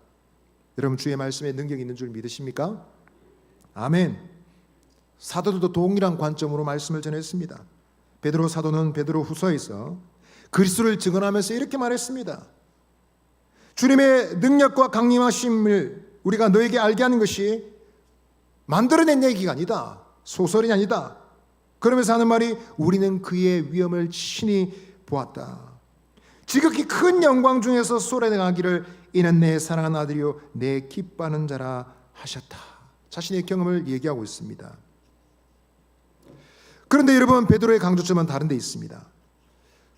Speaker 1: 여러분 주의 말씀에 능력이 있는 줄 믿으십니까? 아멘. 사도들도 동일한 관점으로 말씀을 전했습니다. 베드로 사도는 베드로 후서에서 그리스도를 증언하면서 이렇게 말했습니다. 주님의 능력과 강림하심을 우리가 너에게 알게 하는 것이 만들어낸 얘기가 아니다. 소설이 아니다. 그러면서 하는 말이 우리는 그의 위엄을 친히 보았다. 지극히 큰 영광 중에서 쏟아내가기를 이는 내 사랑하는 아들이요 내 기뻐하는 자라 하셨다. 자신의 경험을 얘기하고 있습니다. 그런데 여러분 베드로의 강조점은 다른 데 있습니다.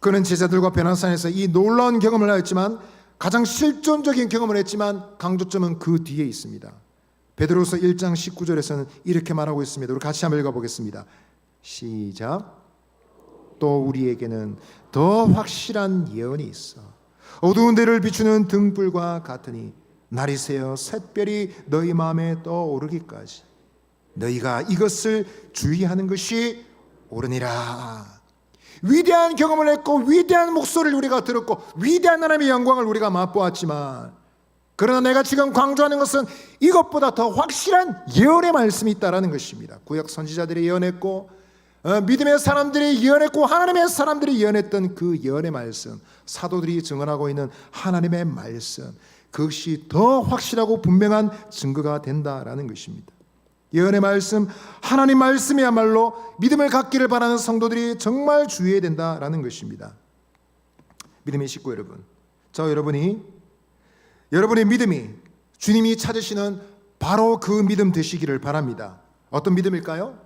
Speaker 1: 그는 제자들과 베나산에서 이 놀라운 경험을 하였지만 가장 실존적인 경험을 했지만 강조점은 그 뒤에 있습니다. 베드로서 1장 19절에서는 이렇게 말하고 있습니다. 우리 같이 한번 읽어보겠습니다. 시작. 또 우리에게는 더 확실한 예언이 있어 어두운 데를 비추는 등불과 같으니 날이 새어 샛별이 너희 마음에 떠오르기까지 너희가 이것을 주의하는 것이 옳으니라. 위대한 경험을 했고 위대한 목소리를 우리가 들었고 위대한 하나님의 영광을 우리가 맛보았지만 그러나 내가 지금 강조하는 것은 이것보다 더 확실한 예언의 말씀이 있다라는 것입니다. 구약 선지자들이 예언했고 믿음의 사람들이 예언했고 하나님의 사람들이 예언했던 그 예언의 말씀, 사도들이 증언하고 있는 하나님의 말씀, 그것이 더 확실하고 분명한 증거가 된다라는 것입니다. 예언의 말씀, 하나님 말씀이야말로 믿음을 갖기를 바라는 성도들이 정말 주의해야 된다라는 것입니다. 믿음의 식구 여러분, 여러분의 믿음이 주님이 찾으시는 바로 그 믿음 되시기를 바랍니다. 어떤 믿음일까요?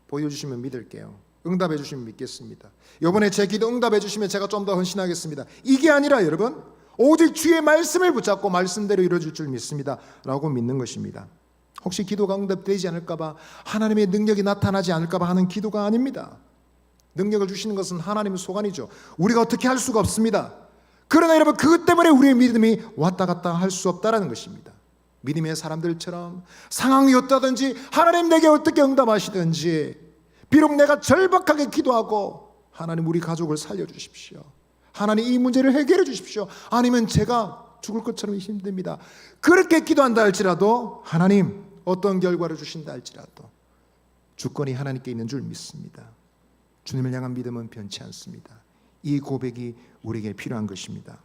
Speaker 1: 보여주시면 믿을게요. 응답해 주시면 믿겠습니다. 이번에 제 기도 응답해 주시면 제가 좀 더 헌신하겠습니다. 이게 아니라 여러분 오직 주의 말씀을 붙잡고 말씀대로 이루어질 줄 믿습니다 라고 믿는 것입니다. 혹시 기도가 응답되지 않을까 봐 하나님의 능력이 나타나지 않을까 봐 하는 기도가 아닙니다. 능력을 주시는 것은 하나님의 소관이죠. 우리가 어떻게 할 수가 없습니다. 그러나 여러분 그것 때문에 우리의 믿음이 왔다 갔다 할 수 없다는 것입니다. 믿음의 사람들처럼 상황이 어떠든지 하나님 내게 어떻게 응답하시든지 비록 내가 절박하게 기도하고 하나님 우리 가족을 살려주십시오. 하나님 이 문제를 해결해 주십시오. 아니면 제가 죽을 것처럼 힘듭니다. 그렇게 기도한다 할지라도 하나님 어떤 결과를 주신다 할지라도 주권이 하나님께 있는 줄 믿습니다. 주님을 향한 믿음은 변치 않습니다. 이 고백이 우리에게 필요한 것입니다.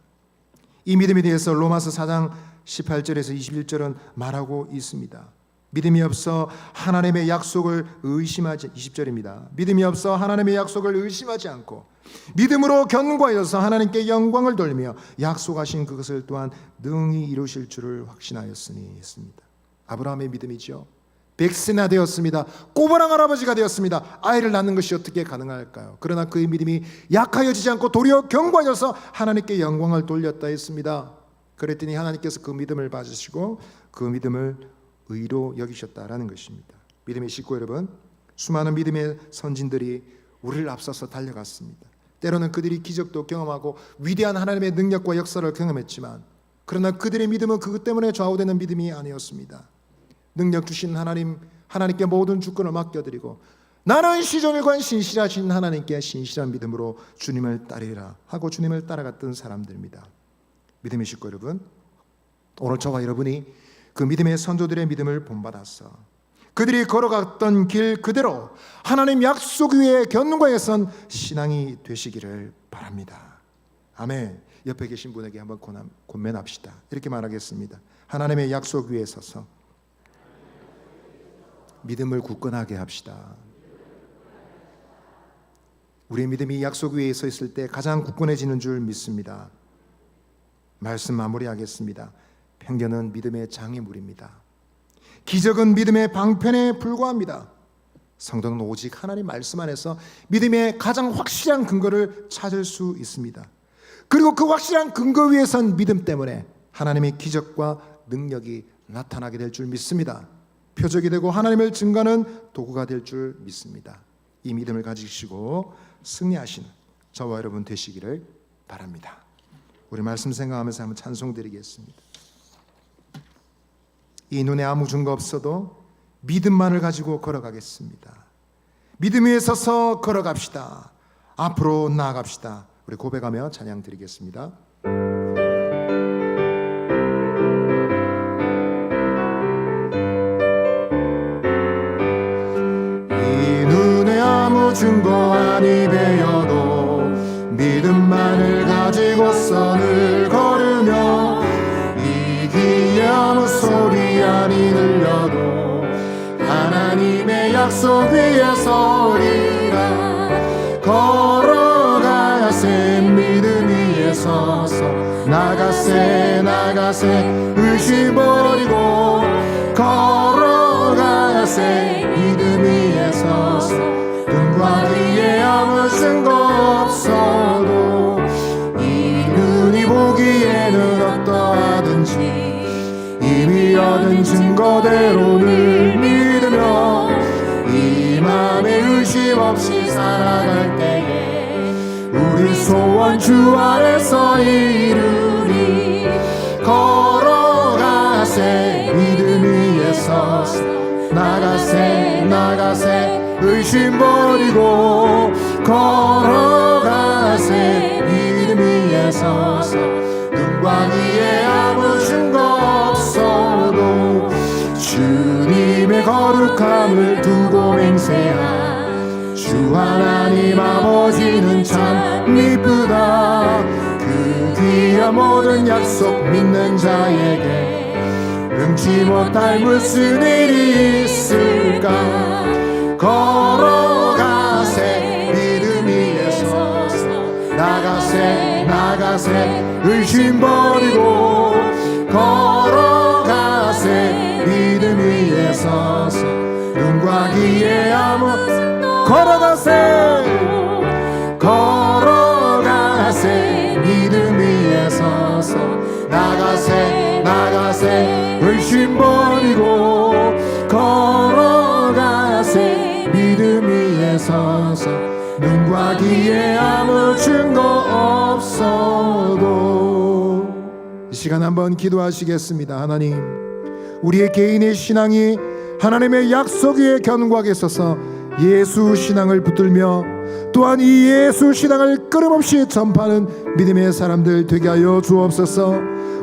Speaker 1: 이 믿음에 대해서 로마서 4장 18절에서 21절은 말하고 있습니다. 믿음이 없어 하나님의 약속을 의심하지 20절입니다. 믿음이 없어 하나님의 약속을 의심하지 않고 믿음으로 견고하여서 하나님께 영광을 돌리며 약속하신 그것을 또한 능히 이루실 줄을 확신하였으니 했습니다. 아브라함의 믿음이죠. 100세나 되었습니다. 꼬부랑 할아버지가 되었습니다. 아이를 낳는 것이 어떻게 가능할까요? 그러나 그의 믿음이 약하여지지 않고 도리어 견고하여서 하나님께 영광을 돌렸다 했습니다. 그랬더니 하나님께서 그 믿음을 봐주시고 그 믿음을 의로 여기셨다라는 것입니다. 믿음의 식구 여러분, 수많은 믿음의 선진들이 우리를 앞서서 달려갔습니다. 때로는 그들이 기적도 경험하고 위대한 하나님의 능력과 역사를 경험했지만 그러나 그들의 믿음은 그것 때문에 좌우되는 믿음이 아니었습니다. 능력 주신 하나님께 모든 주권을 맡겨드리고 나는 시종일관 신실하신 하나님께 신실한 믿음으로 주님을 따르리라 하고 주님을 따라갔던 사람들입니다. 믿음의 식구 여러분, 오늘 저와 여러분이 그 믿음의 선조들의 믿음을 본받아서 그들이 걸어갔던 길 그대로 하나님 약속 위에 견고하게 신앙이 되시기를 바랍니다. 아멘. 옆에 계신 분에게 한번 권면합시다. 이렇게 말하겠습니다. 하나님의 약속 위에 서서 믿음을 굳건하게 합시다. 우리의 믿음이 약속 위에 서 있을 때 가장 굳건해지는 줄 믿습니다. 말씀 마무리하겠습니다. 편견은 믿음의 장애물입니다. 기적은 믿음의 방편에 불과합니다. 성도는 오직 하나님 말씀 안에서 믿음의 가장 확실한 근거를 찾을 수 있습니다. 그리고 그 확실한 근거 위에 선 믿음 때문에 하나님의 기적과 능력이 나타나게 될 줄 믿습니다. 표적이 되고 하나님을 증거하는 도구가 될 줄 믿습니다. 이 믿음을 가지시고 승리하시는 저와 여러분 되시기를 바랍니다. 우리 말씀 생각하면서 한번 찬송 드리겠습니다. 이 눈에 아무 증거 없어도 믿음만을 가지고 걸어가겠습니다. 믿음 위에 서서 걸어갑시다. 앞으로 나아갑시다. 우리 고백하며 찬양 드리겠습니다. 증거 아니 되어도 믿음만을 가지고서 늘 걸으며 이기에 아무 소리 아니 들려도 하나님의 약속 위에 서리라. 걸어가세 믿음 위에 서서 나가세 나가세 의심 버리고 걸어가세 믿음 위에 서서 눈과 귀에 아무 증거 없어도 이 눈이 보기에는 어떠하든지 이미 얻은 증거대로 늘 믿으며 이 맘에 의심 없이 살아갈 때에 우리 소원 주 안에서 이루리. 걸어가세 믿음 위에 서서 나가세 나가세 의심 버리고 걸어가세 믿음 위에 서서 눈과 귀에 아무 증거 없어도 주님의 거룩함을 두고 맹세한 주 하나님 아버지는 참 미쁘다. 그 귀한 모든 약속 믿는 자에게 능치 못할 무슨 일이 있을까. 걸어가세 믿음 위에 서서 나가세 나가세 의심 버리고 걸어가세 믿음 위에 서서 눈과 귀에 아무 걸어가세 걸어가세 믿음 위에 서서 나가세 나가세 의심 버리고 걸어가세 믿음 위에 서서 눈과 귀에 아무 증거 없어도. 이 시간 한번 기도하시겠습니다. 하나님, 우리의 개인의 신앙이 하나님의 약속 위에 견고하게 서서 예수 신앙을 붙들며 또한 이 예수 신앙을 끊임없이 전파하는 믿음의 사람들 되게 하여 주옵소서.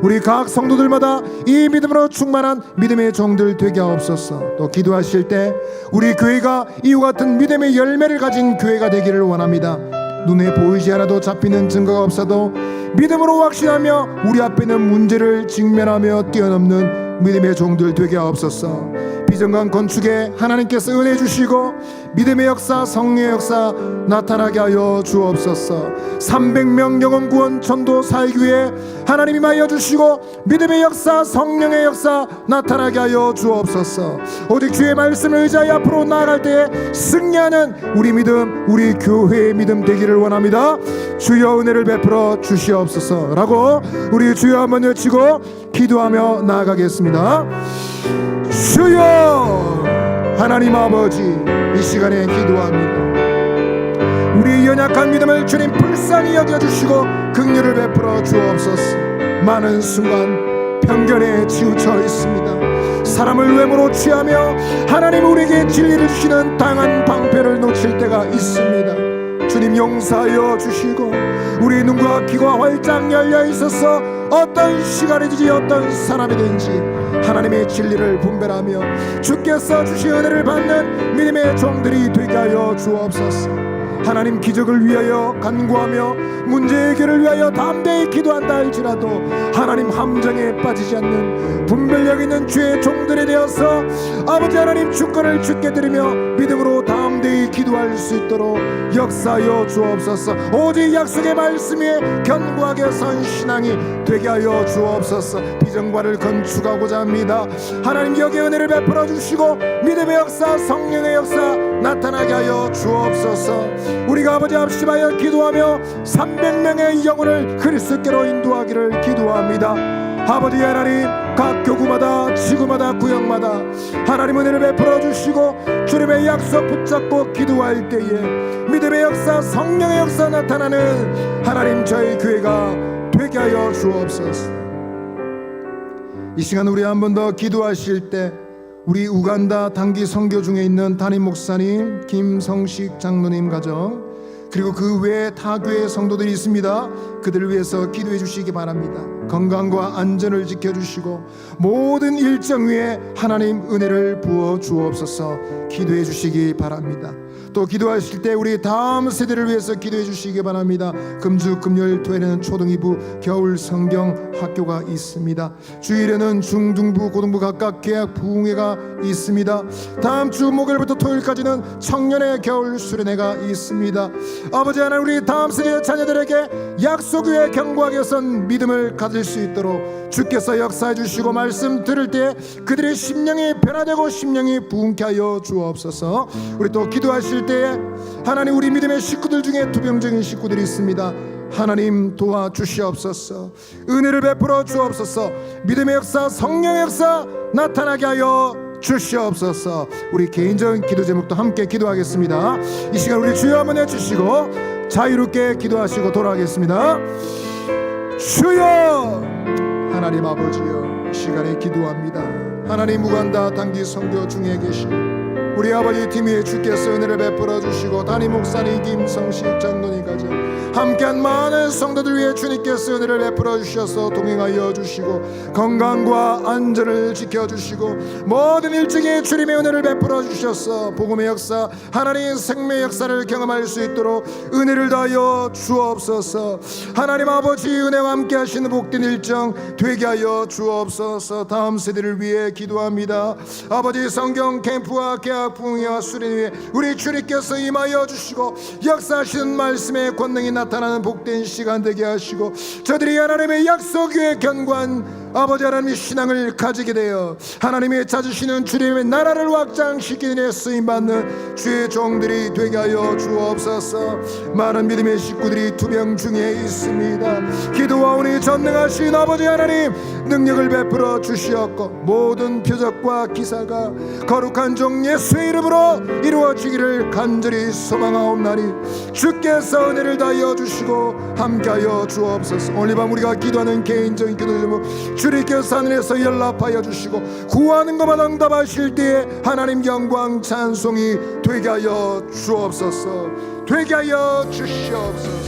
Speaker 1: 우리 각 성도들마다 이 믿음으로 충만한 믿음의 종들 되게 하옵소서. 또 기도하실 때 우리 교회가 이와 같은 믿음의 열매를 가진 교회가 되기를 원합니다. 눈에 보이지 않아도 잡히는 증거가 없어도 믿음으로 확신하며 우리 앞에 있는 문제를 직면하며 뛰어넘는 믿음의 종들 되게 하옵소서. 비전관 건축에 하나님께서 은혜 주시고 믿음의 역사 성령의 역사 나타나게 하여 주옵소서. 300명 영혼 구원 전도 사역위에 하나님이 임하여 주시고 믿음의 역사 성령의 역사 나타나게 하여 주옵소서. 오직 주의 말씀을 의지하여 앞으로 나아갈 때에 승리하는 우리 믿음 우리 교회의 믿음 되기를 원합니다. 주여 은혜를 베풀어 주시옵소서 라고 우리 주여 한번 외치고 기도하며 나아가겠습니다. 주여 하나님 아버지, 이 시간에 기도합니다. 우리의 연약한 믿음을 주님 불쌍히 여겨주시고 긍휼을 베풀어 주옵소서. 많은 순간 편견에 치우쳐 있습니다. 사람을 외모로 취하며 하나님 우리에게 진리를 주시는 다양한 방편을 놓칠 때가 있습니다. 주님 용서하여 주시고 우리 눈과 귀가 활짝 열려 있어서 어떤 시간이든지 어떤 사람이든지 하나님의 진리를 분별하며 주께서 주신 은혜를 받는 믿음의 종들이 되게 하여 주옵소서. 하나님 기적을 위하여 간구하며 문제 해결을 위하여 담대히 기도한다 할지라도 하나님 함정에 빠지지 않는 분별력 있는 주의 종들이 되어서 아버지 하나님 주권을 주께 드리며 믿음으로 담대히 기도할 수 있도록 역사하여 주옵소서. 오직 약속의 말씀 위에 견고하게 선 신앙이 되게 하여 주옵소서. 비전관을 건축하고자 합니다. 하나님 여기에 은혜를 베풀어 주시고 믿음의 역사 성령의 역사 나타나게 하여 주옵소서. 우리가 아버지 합심하여 기도하며 300명의 영혼을 그리스도께로 인도하기를 기도합니다. 아버지 하나님 각 교구마다 지구마다 구역마다 하나님 은혜를 베풀어 주시고 주님의 약속 붙잡고 기도할 때에 믿음의 역사 성령의 역사 나타나는 하나님 저희 교회가 되게 하여 주옵소서. 이 시간 우리 한 번 더 기도하실 때 우리 우간다 단기 선교 중에 있는 담임 목사님 김성식 장로님 가정 그리고 그 외에 타 교회 성도들이 있습니다. 그들을 위해서 기도해 주시기 바랍니다. 건강과 안전을 지켜주시고 모든 일정 위에 하나님 은혜를 부어 주옵소서. 기도해 주시기 바랍니다. 또 기도하실 때 우리 다음 세대를 위해서 기도해 주시기 바랍니다. 금주 금요일 토요일에는 초등이부 겨울 성경 학교가 있습니다. 주일에는 중등부 고등부 각각 계약 부흥회가 있습니다. 다음 주 목요일부터 토요일까지는 청년의 겨울 수련회가 있습니다. 아버지 하나님, 우리 다음 세대 자녀들에게 약속 위에 견고하게 선 믿음을 가질 수 있도록 주께서 역사해 주시고 말씀 들을 때 그들의 심령이 변화되고 심령이 부흥케 하여 주옵소서. 우리 또 기도하실 때에 하나님, 우리 믿음의 식구들 중에 투병적인 식구들이 있습니다. 하나님 도와주시옵소서. 은혜를 베풀어 주옵소서. 믿음의 역사, 성령의 역사 나타나게 하여 주시옵소서. 우리 개인적인 기도 제목도 함께 기도하겠습니다. 이 시간 우리 주여 한번 해주시고 자유롭게 기도하시고 돌아가겠습니다. 주여, 하나님 아버지여, 이 시간에 기도합니다. 하나님, 무관다 단기 선교 중에 계신 우리 아버지 팀위에 주께서 은혜를 베풀어 주시고 담임 목사님, 김성식 장로님 가정 함께한 많은 성도들 위해 주님께서 은혜를 베풀어 주셔서 동행하여 주시고 건강과 안전을 지켜주시고 모든 일정에 주님의 은혜를 베풀어 주셔서 복음의 역사, 하나님 생명의 역사를 경험할 수 있도록 은혜를 다하여 주옵소서. 하나님 아버지, 은혜와 함께 하시는 복된 일정 되게 하여 주옵소서. 다음 세대를 위해 기도합니다. 아버지, 성경 캠프와 계약 부흥회와 수련 위에 우리 주님께서 임하여 주시고 역사하시는 말씀의 권능이 나타나는 복된 시간 되게 하시고 저들이 하나님의 약속 위에 견고한 아버지 하나님의 신앙을 가지게 되어 하나님의 찾으시는 주님의 나라를 확장시키는 데 쓰임받는 주의 종들이 되게 하여 주옵소서. 많은 믿음의 식구들이 투병 중에 있습니다. 기도하오니 전능하신 아버지 하나님, 능력을 베풀어 주시옵고 모든 표적과 기사가 거룩한 종 예수의 이름으로 이루어지기를 간절히 소망하옵나니 주께서 은혜를 다하여 주시고 함께하여 주옵소서. 오늘 밤 우리가 기도하는 개인적인 기도 제목 주님께서 하늘에서 연락하여 주시고 구하는 것마다 응답하실 때에 하나님 영광 찬송이 되게 하여 주옵소서. 되게 하여 주시옵소서.